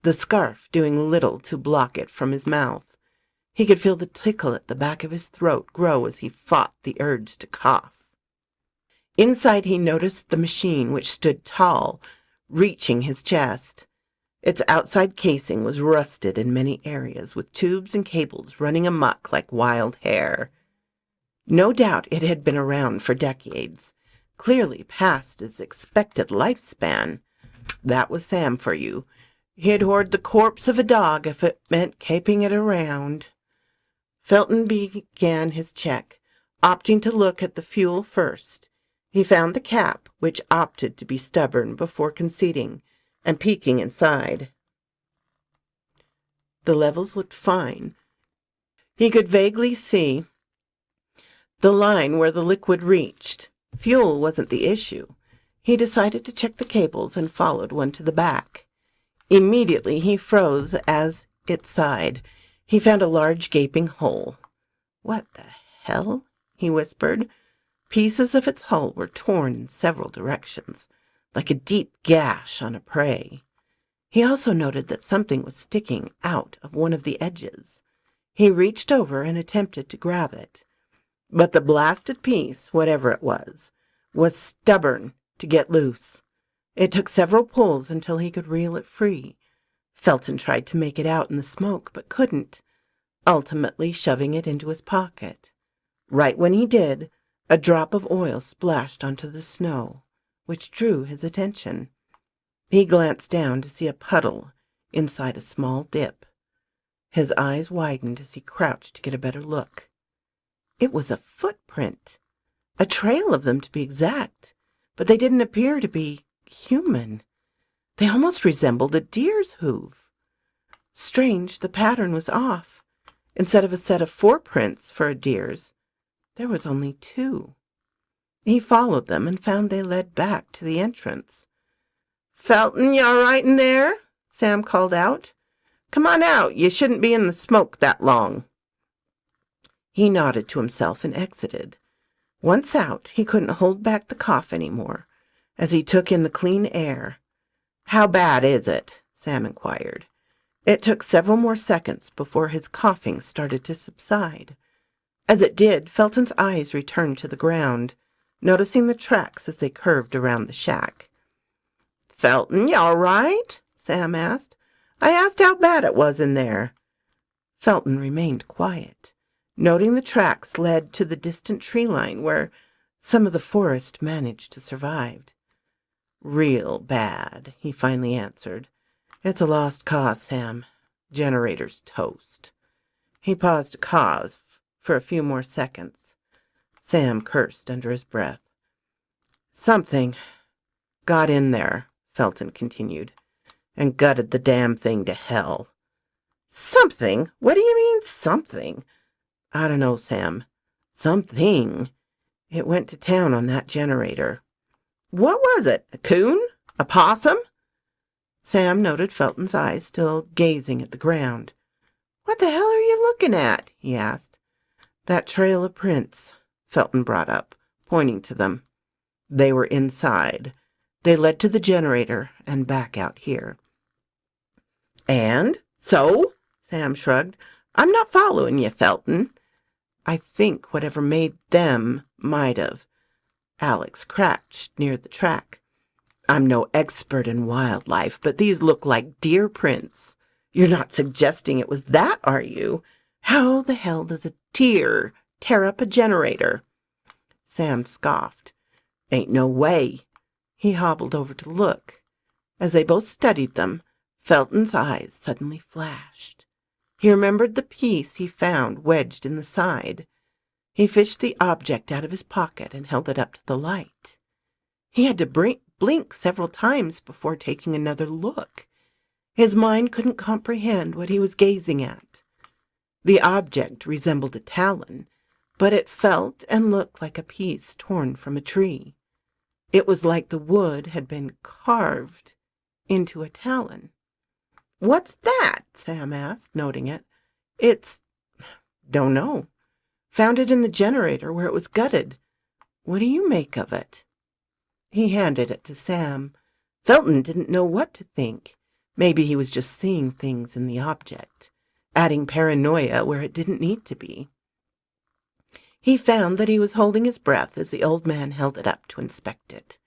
the scarf doing little to block it from his mouth. He could feel the tickle at the back of his throat grow as he fought the urge to cough. Inside he noticed the machine, which stood tall, reaching his chest. Its outside casing was rusted in many areas, with tubes and cables running amok like wild hair. No doubt it had been around for decades, clearly past its expected lifespan. That was Sam for you. He'd hoard the corpse of a dog if it meant keeping it around. Felton began his check, opting to look at the fuel first. He found the cap, which opted to be stubborn before conceding, and peeking inside. The levels looked fine. He could vaguely see the line where the liquid reached. Fuel wasn't the issue. He decided to check the cables and followed one to the back. Immediately he froze as it sighed. He found a large gaping hole. What the hell? He whispered. Pieces of its hull were torn in several directions, like a deep gash on a prey. He also noted that something was sticking out of one of the edges. He reached over and attempted to grab it. But the blasted piece, whatever it was stubborn to get loose. It took several pulls until he could reel it free. Felton tried to make it out in the smoke, but couldn't, ultimately shoving it into his pocket. Right when he did, a drop of oil splashed onto the snow, which drew his attention. He glanced down to see a puddle inside a small dip. His eyes widened as he crouched to get a better look. It was a footprint, a trail of them to be exact, but they didn't appear to be human. They almost resembled a deer's hoof. Strange, the pattern was off. Instead of a set of 4 prints for a deer's, there was only 2. He followed them and found they led back to the entrance. "Felton, you all right in there?" Sam called out. "Come on out. You shouldn't be in the smoke that long." He nodded to himself and exited. Once out, he couldn't hold back the cough anymore as he took in the clean air. "How bad is it?" Sam inquired. It took several more seconds before his coughing started to subside. As it did, Felton's eyes returned to the ground, noticing the tracks as they curved around the shack. "Felton, you all right?" Sam asked. "I asked how bad it was in there." Felton remained quiet, noting the tracks led to the distant tree line where some of the forest managed to survive. "Real bad," he finally answered. "It's a lost cause, Sam. Generator's toast." He paused to cough for a few more seconds. Sam cursed under his breath. "Something got in there," Felton continued, "and gutted the damn thing to hell." "Something? What do you mean, something?" "I don't know, Sam. Something. It went to town on that generator." "What was it? A coon? A possum?" Sam noted Felton's eyes still gazing at the ground. "What the hell are you looking at?" he asked. "That trail of prints," Felton brought up, pointing to them. "They were inside. They led to the generator and back out here." "And? So?" Sam shrugged. "I'm not following you, Felton." "I think whatever made them might have." Alex crouched near the track. "I'm no expert in wildlife, but these look like deer prints. You're not suggesting it was that, are you? How the hell does a deer tear up a generator? Sam scoffed. Ain't no way. He hobbled over to look. As they both studied them, Felton's eyes suddenly flashed. He remembered the piece he found wedged in the side. He fished the object out of his pocket and held it up to the light. He had to blink several times before taking another look. His mind couldn't comprehend what he was gazing at. The object resembled a talon, but it felt and looked like a piece torn from a tree. It was like the wood had been carved into a talon. "What's that?" Sam asked, noting it. "It's... don't know. Found it in the generator where it was gutted. What do you make of it?" He handed it to Sam. Felton didn't know what to think. Maybe he was just seeing things in the object, adding paranoia where it didn't need to be. He found that he was holding his breath as the old man held it up to inspect it.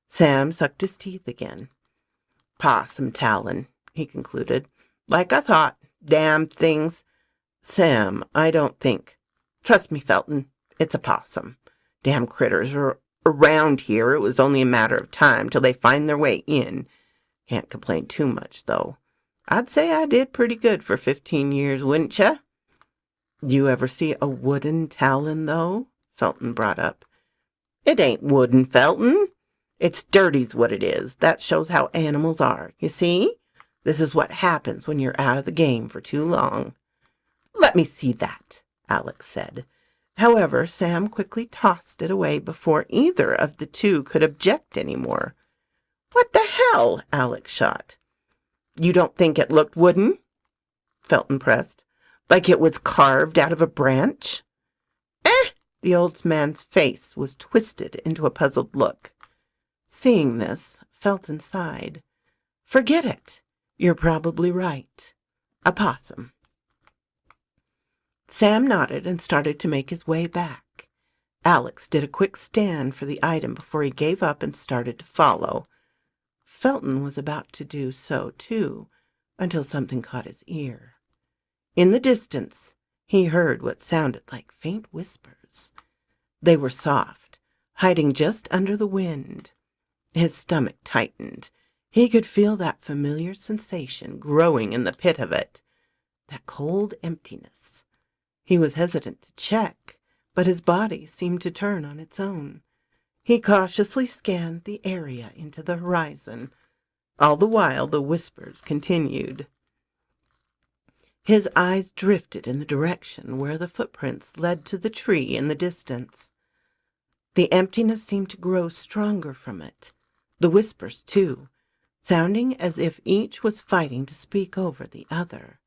Sam sucked his teeth again. "Possum talon," he concluded. "Like I thought. Damn things. Sam, I don't think. Trust me, Felton, it's a possum. Damn critters are around here. It was only a matter of time till they find their way in. Can't complain too much, though. I'd say I did pretty good for 15 years, wouldn't ya?" "You ever see a wooden talon, though?" Felton brought up. "It ain't wooden, Felton. It's dirty's what it is. That shows how animals are. You see? This is what happens when you're out of the game for too long." "Let me see that," Alex said. However, Sam quickly tossed it away before either of the two could object any more. "What the hell?" Alex shot. "You don't think it looked wooden?" Felton pressed. "Like it was carved out of a branch?" The old man's face was twisted into a puzzled look. Seeing this, Felton sighed. "Forget it. You're probably right. A possum." Sam nodded and started to make his way back. Alex did a quick scan for the item before he gave up and started to follow. Felton was about to do so, too, until something caught his ear. In the distance, he heard what sounded like faint whispers. They were soft, hiding just under the wind. His stomach tightened. He could feel that familiar sensation growing in the pit of it, that cold emptiness. He was hesitant to check, but his body seemed to turn on its own. He cautiously scanned the area into the horizon. All the while, the whispers continued. His eyes drifted in the direction where the footprints led to the tree in the distance. The emptiness seemed to grow stronger from it. The whispers, too, sounding as if each was fighting to speak over the other.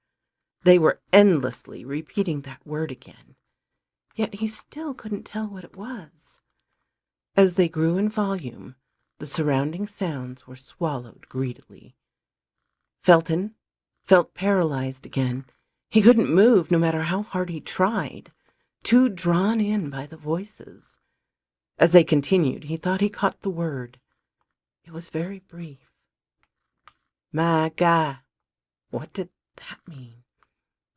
They were endlessly repeating that word again, yet he still couldn't tell what it was. As they grew in volume, the surrounding sounds were swallowed greedily. Felton felt paralyzed again. He couldn't move no matter how hard he tried, too drawn in by the voices. As they continued, he thought he caught the word. It was very brief. "My God, what did that mean?"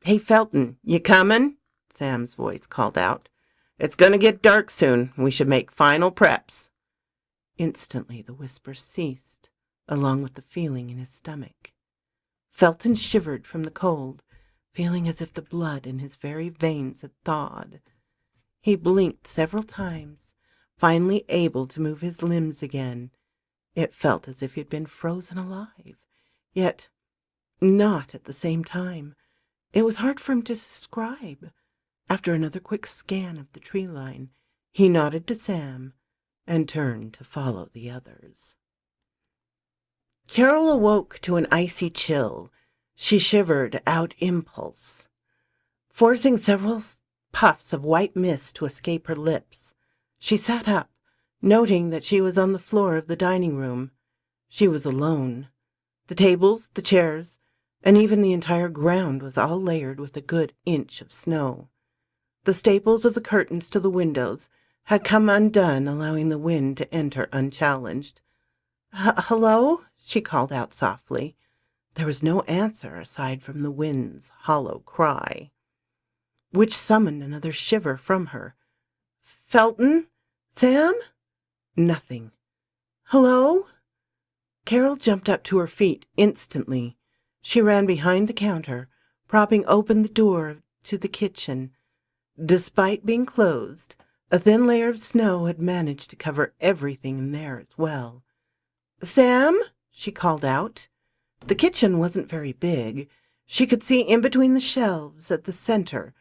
"Hey, Felton, you coming?" Sam's voice called out. "It's gonna get dark soon. We should make final preps." Instantly the whispers ceased, along with the feeling in his stomach. Felton shivered from the cold, feeling as if the blood in his very veins had thawed. He blinked several times, finally able to move his limbs again. It felt as if he had been frozen alive, yet not at the same time. It was hard for him to describe. After another quick scan of the tree line, he nodded to Sam and turned to follow the others. Carol awoke to an icy chill. She shivered out impulse, forcing several puffs of white mist to escape her lips. She sat up, noting that she was on the floor of the dining room. She was alone. The tables, the chairs, and even the entire ground was all layered with a good inch of snow. The staples of the curtains to the windows had come undone, allowing the wind to enter unchallenged. "Hello?" she called out softly. There was no answer aside from the wind's hollow cry. which summoned another shiver from her. Felton? Sam? Nothing. Hello? Carol jumped up to her feet instantly. She ran behind the counter, propping open the door to the kitchen. Despite being closed, a thin layer of snow had managed to cover everything in there as well. Sam? She called out. The kitchen wasn't very big. She could see in between the shelves at the center,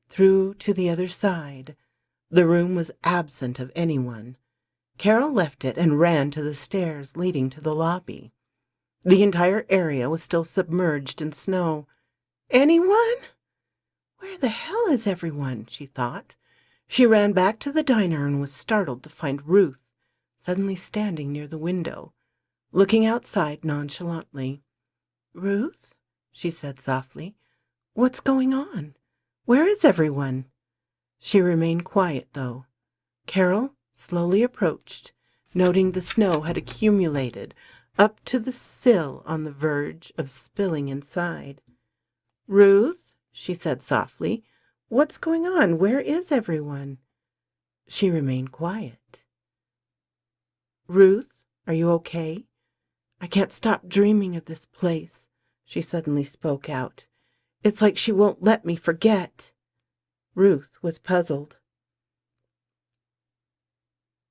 through to the other side. The room was absent of anyone. Carol left it and ran to the stairs leading to the lobby. The entire area was still submerged in snow. Anyone? Where the hell is everyone? She thought. She ran back to the diner and was startled to find Ruth suddenly standing near the window, looking outside nonchalantly. Ruth? She said softly. What's going on? Where is everyone? She remained quiet, though. Carol slowly approached, noting the snow had accumulated up to the sill on the verge of spilling inside. Ruth, she said softly, what's going on? Where is everyone? She remained quiet. Ruth, are you okay? I can't stop dreaming of this place, she suddenly spoke out. It's like she won't let me forget. Ruth was puzzled.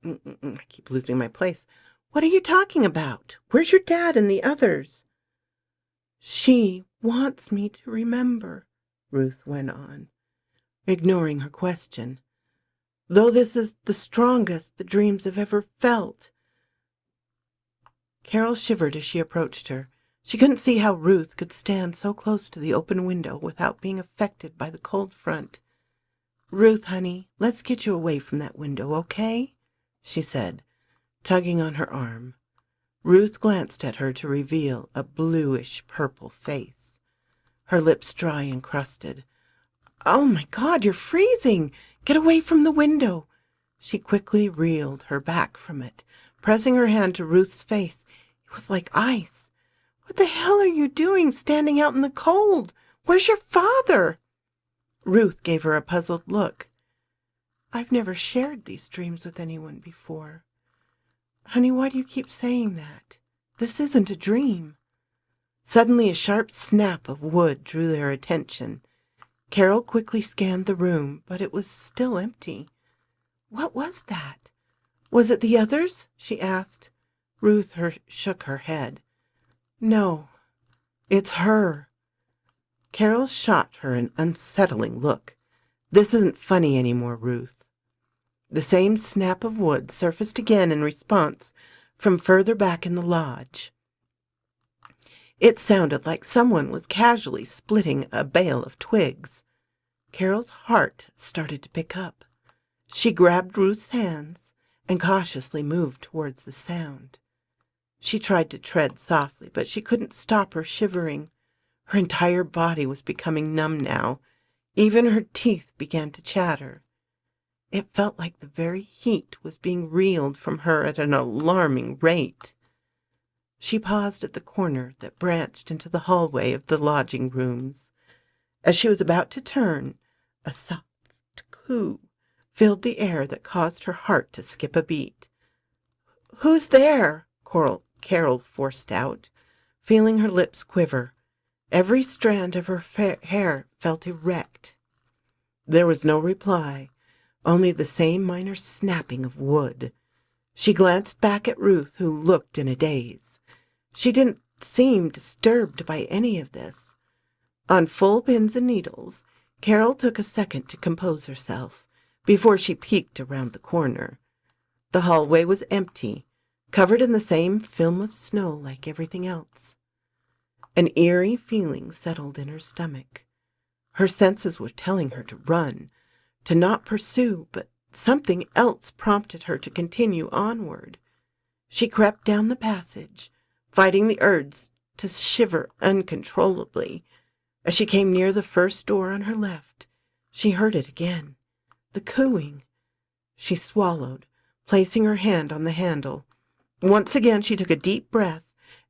I keep losing my place. What are you talking about? Where's your dad and the others? She wants me to remember, Ruth went on, ignoring her question. Though this is the strongest the dreams have ever felt. Carol shivered as she approached her. She couldn't see how Ruth could stand so close to the open window without being affected by the cold front. Ruth, honey, let's get you away from that window, okay? She said, tugging on her arm. Ruth glanced at her to reveal a bluish-purple face, her lips dry and crusted. Oh, my God, you're freezing! Get away from the window! She quickly reeled her back from it, pressing her hand to Ruth's face. It was like ice. What the hell are you doing, standing out in the cold? Where's your father? Ruth gave her a puzzled look. I've never shared these dreams with anyone before. Honey, why do you keep saying that? This isn't a dream. Suddenly a sharp snap of wood drew their attention. Carol quickly scanned the room, but it was still empty. What was that? Was it the others? She asked. Ruth shook her head. No, it's her. Carol shot her an unsettling look. This isn't funny anymore, Ruth. The same snap of wood surfaced again in response from further back in the lodge. It sounded like someone was casually splitting a bale of twigs. Carol's heart started to pick up. She grabbed Ruth's hands and cautiously moved towards the sound. She tried to tread softly, but she couldn't stop her shivering. Her entire body was becoming numb now. Even her teeth began to chatter. It felt like the very heat was being reeled from her at an alarming rate. She paused at the corner that branched into the hallway of the lodging rooms. As she was about to turn, a soft coo filled the air that caused her heart to skip a beat. Who's there? Carol forced out, feeling her lips quiver. Every strand of her hair felt erect. There was no reply, only the same minor snapping of wood. She glanced back at Ruth, who looked in a daze. She didn't seem disturbed by any of this. On full pins and needles, Carol took a second to compose herself before she peeked around the corner. The hallway was empty, covered in the same film of snow like everything else. An eerie feeling settled in her stomach. Her senses were telling her to run, to not pursue, but something else prompted her to continue onward. She crept down the passage, fighting the urge to shiver uncontrollably. As she came near the first door on her left, she heard it again, the cooing. She swallowed, placing her hand on the handle. Once again she took a deep breath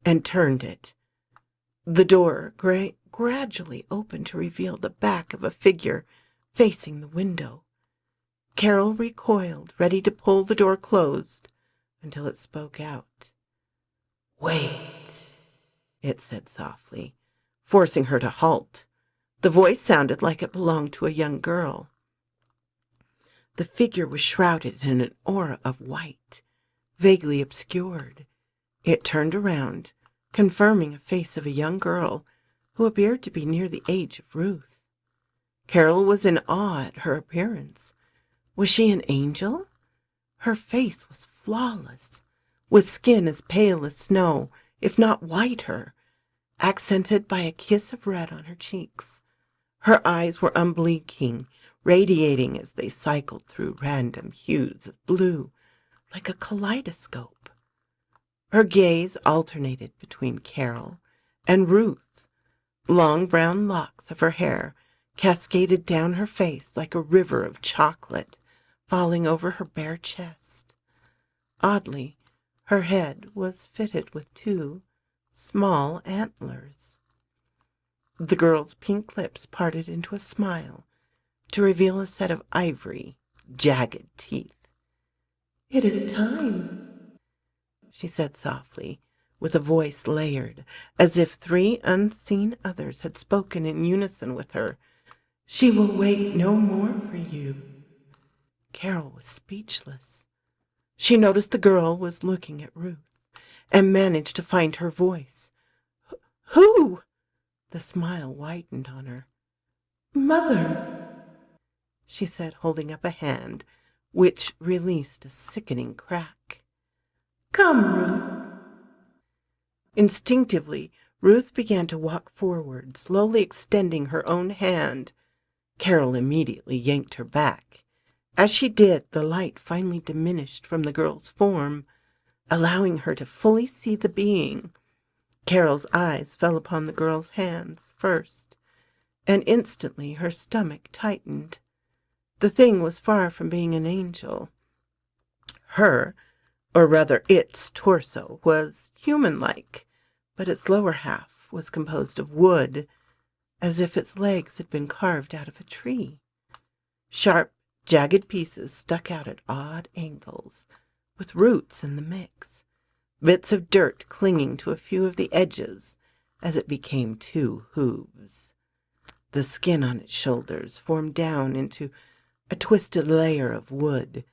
and turned it. The door gradually opened to reveal the back of a figure facing the window. Carol recoiled, ready to pull the door closed, until it spoke out. "Wait," it said softly, forcing her to halt. The voice sounded like it belonged to a young girl. The figure was shrouded in an aura of white, vaguely obscured. It turned around, confirming a face of a young girl who appeared to be near the age of Ruth. Carol was in awe at her appearance. Was she an angel? Her face was flawless, with skin as pale as snow, if not whiter, accented by a kiss of red on her cheeks. Her eyes were unblinking, radiating as they cycled through random hues of blue, like a kaleidoscope. Her gaze alternated between Carol and Ruth. Long brown locks of her hair cascaded down her face like a river of chocolate, falling over her bare chest. Oddly, her head was fitted with 2 small antlers. The girl's pink lips parted into a smile to reveal a set of ivory, jagged teeth. "It is time," she said softly, with a voice layered, as if 3 unseen others had spoken in unison with her. "She will wait no more for you." Carol was speechless. She noticed the girl was looking at Ruth and managed to find her voice. "Who?" The smile widened on her. "Mother," she said, holding up a hand, which released a sickening crack. "Come, Ruth." Instinctively, Ruth began to walk forward, slowly extending her own hand. Carol immediately yanked her back. As she did, the light finally diminished from the girl's form, allowing her to fully see the being. Carol's eyes fell upon the girl's hands first, and instantly her stomach tightened. The thing was far from being an angel. Her, or rather its torso, was human-like, but its lower half was composed of wood, as if its legs had been carved out of a tree. Sharp, jagged pieces stuck out at odd angles, with roots in the mix, bits of dirt clinging to a few of the edges as it became 2 hooves. The skin on its shoulders formed down into a twisted layer of wood,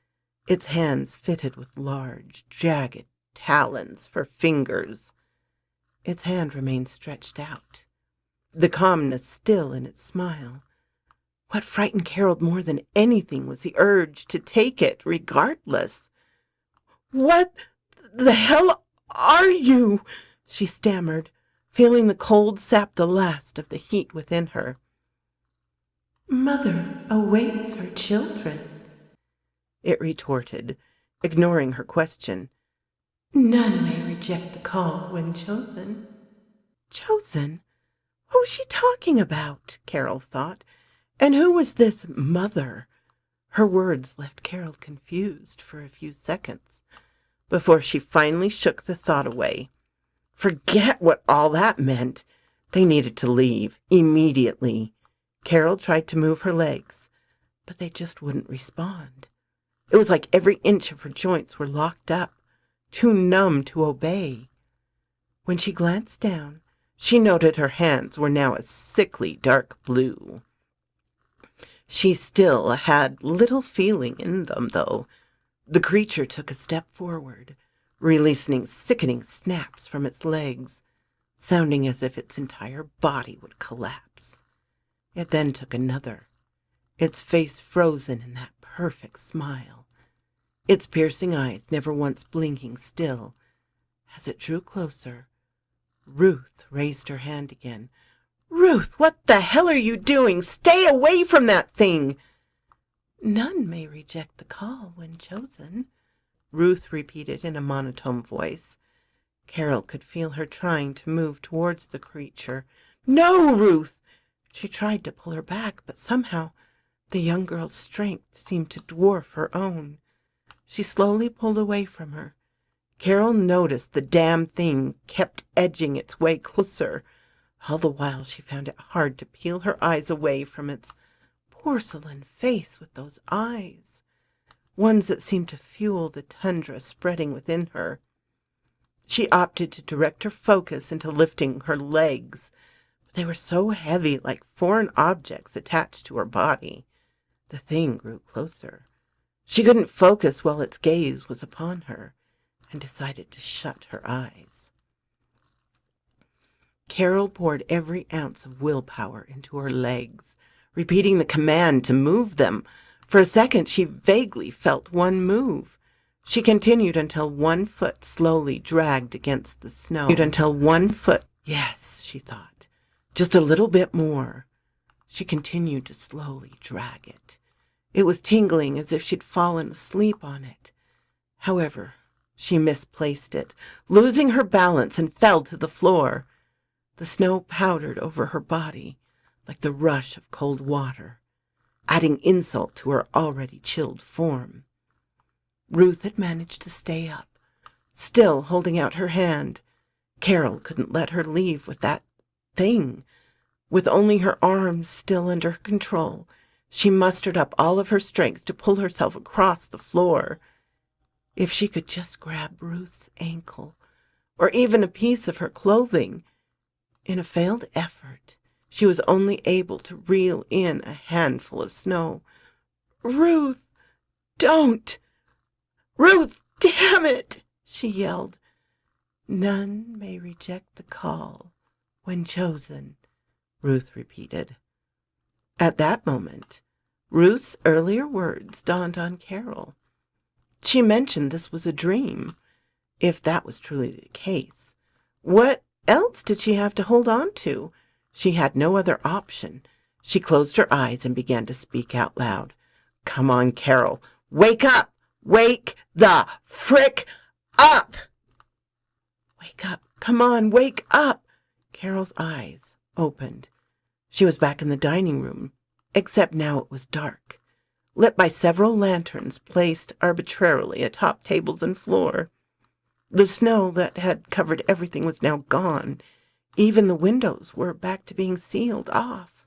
its hands fitted with large, jagged talons for fingers. Its hand remained stretched out, the calmness still in its smile. What frightened Carol more than anything was the urge to take it regardless. "What the hell are you?" she stammered, feeling the cold sap the last of the heat within her. "Mother awaits her children," it retorted, ignoring her question. "None may reject the call when chosen." Chosen? Who was she talking about? Carol thought. And who was this mother? Her words left Carol confused for a few seconds before she finally shook the thought away. Forget what all that meant. They needed to leave immediately. Carol tried to move her legs, but they just wouldn't respond. It was like every inch of her joints were locked up, too numb to obey. When she glanced down, she noted her hands were now a sickly dark blue. She still had little feeling in them, though. The creature took a step forward, releasing sickening snaps from its legs, sounding as if its entire body would collapse. It then took another, its face frozen in that perfect smile, its piercing eyes never once blinking still. As it drew closer, Ruth raised her hand again. "Ruth, what the hell are you doing? Stay away from that thing!" "None may reject the call when chosen," Ruth repeated in a monotone voice. Carol could feel her trying to move towards the creature. "No, Ruth!" She tried to pull her back, but somehow the young girl's strength seemed to dwarf her own. She slowly pulled away from her. Carol noticed the damn thing kept edging its way closer. All the while she found it hard to peel her eyes away from its porcelain face with those eyes, ones that seemed to fuel the tundra spreading within her. She opted to direct her focus into lifting her legs, but they were so heavy, like foreign objects attached to her body. The thing grew closer. She couldn't focus while its gaze was upon her, and decided to shut her eyes. Carol poured every ounce of willpower into her legs, repeating the command to move them. For a second, she vaguely felt one move. She continued until one foot slowly dragged against the snow. Yes, she thought, just a little bit more. She continued to slowly drag it. It was tingling as if she'd fallen asleep on it. However, she misplaced it, losing her balance, and fell to the floor. The snow powdered over her body like the rush of cold water, adding insult to her already chilled form. Ruth had managed to stay up, still holding out her hand. Carol couldn't let her leave with that thing. With only her arms still under her control, she mustered up all of her strength to pull herself across the floor. If she could just grab Ruth's ankle, or even a piece of her clothing. In a failed effort, she was only able to reel in a handful of snow. "Ruth, don't! Ruth, damn it!" she yelled. "None may reject the call when chosen," Ruth repeated. At that moment, Ruth's earlier words dawned on Carol. She mentioned this was a dream. If that was truly the case, what else did she have to hold on to? She had no other option. She closed her eyes and began to speak out loud. "Come on, Carol. Wake up! Wake the frick up! Wake up! Come on, wake up!" Carol's eyes opened. She was back in the dining room, except now it was dark, lit by several lanterns placed arbitrarily atop tables and floor. The snow that had covered everything was now gone. Even the windows were back to being sealed off.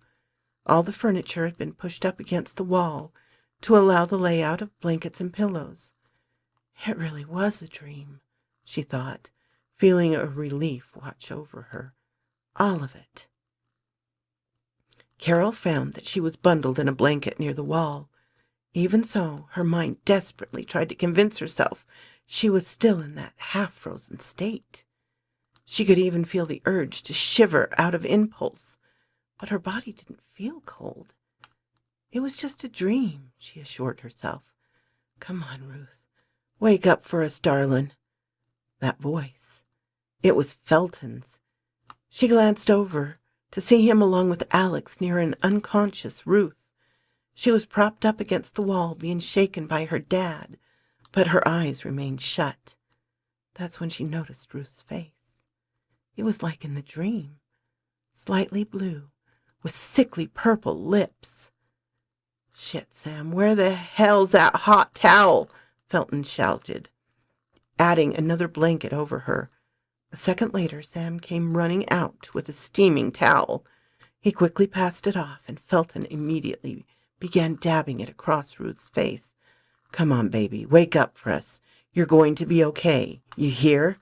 All the furniture had been pushed up against the wall to allow the layout of blankets and pillows. It really was a dream, she thought, feeling a relief wash over her. All of it. Carol found that she was bundled in a blanket near the wall. Even so, her mind desperately tried to convince herself she was still in that half-frozen state. She could even feel the urge to shiver out of impulse, but her body didn't feel cold. It was just a dream, she assured herself. "Come on, Ruth. Wake up for us, darlin'." That voice. It was Felton's. She glanced over to see him along with Alex near an unconscious Ruth. She was propped up against the wall, being shaken by her dad, but her eyes remained shut. That's when she noticed Ruth's face. It was like in the dream, slightly blue, with sickly purple lips. "Shit, Sam, where the hell's that hot towel?" Felton shouted, adding another blanket over her. A second later, Sam came running out with a steaming towel. He quickly passed it off, and Felton immediately began dabbing it across Ruth's face. "Come on, baby, wake up for us. You're going to be okay. You hear?"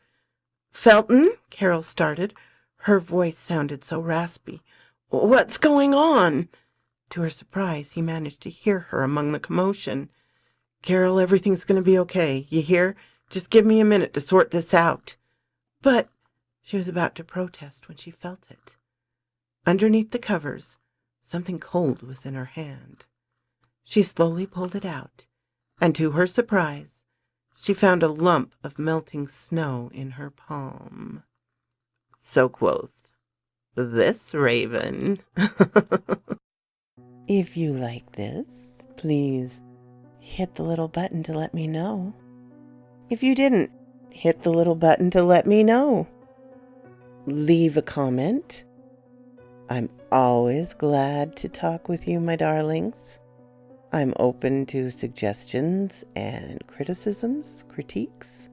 "Felton?" Carol started. Her voice sounded so raspy. "What's going on?" To her surprise, he managed to hear her among the commotion. "Carol, everything's going to be okay. You hear? Just give me a minute to sort this out." "But," she was about to protest when she felt it. Underneath the covers, something cold was in her hand. She slowly pulled it out, and to her surprise, she found a lump of melting snow in her palm. So quoth this raven. If you like this, please hit the little button to let me know. If you didn't, hit the little button to let me know. Leave a comment. I'm always glad to talk with you, my darlings. I'm open to suggestions and criticisms, critiques.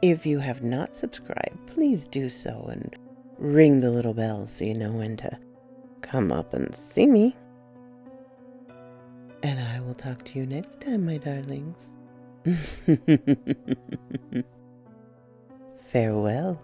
If you have not subscribed, please do so and ring the little bell so you know when to come up and see me. And I will talk to you next time, my darlings. Farewell.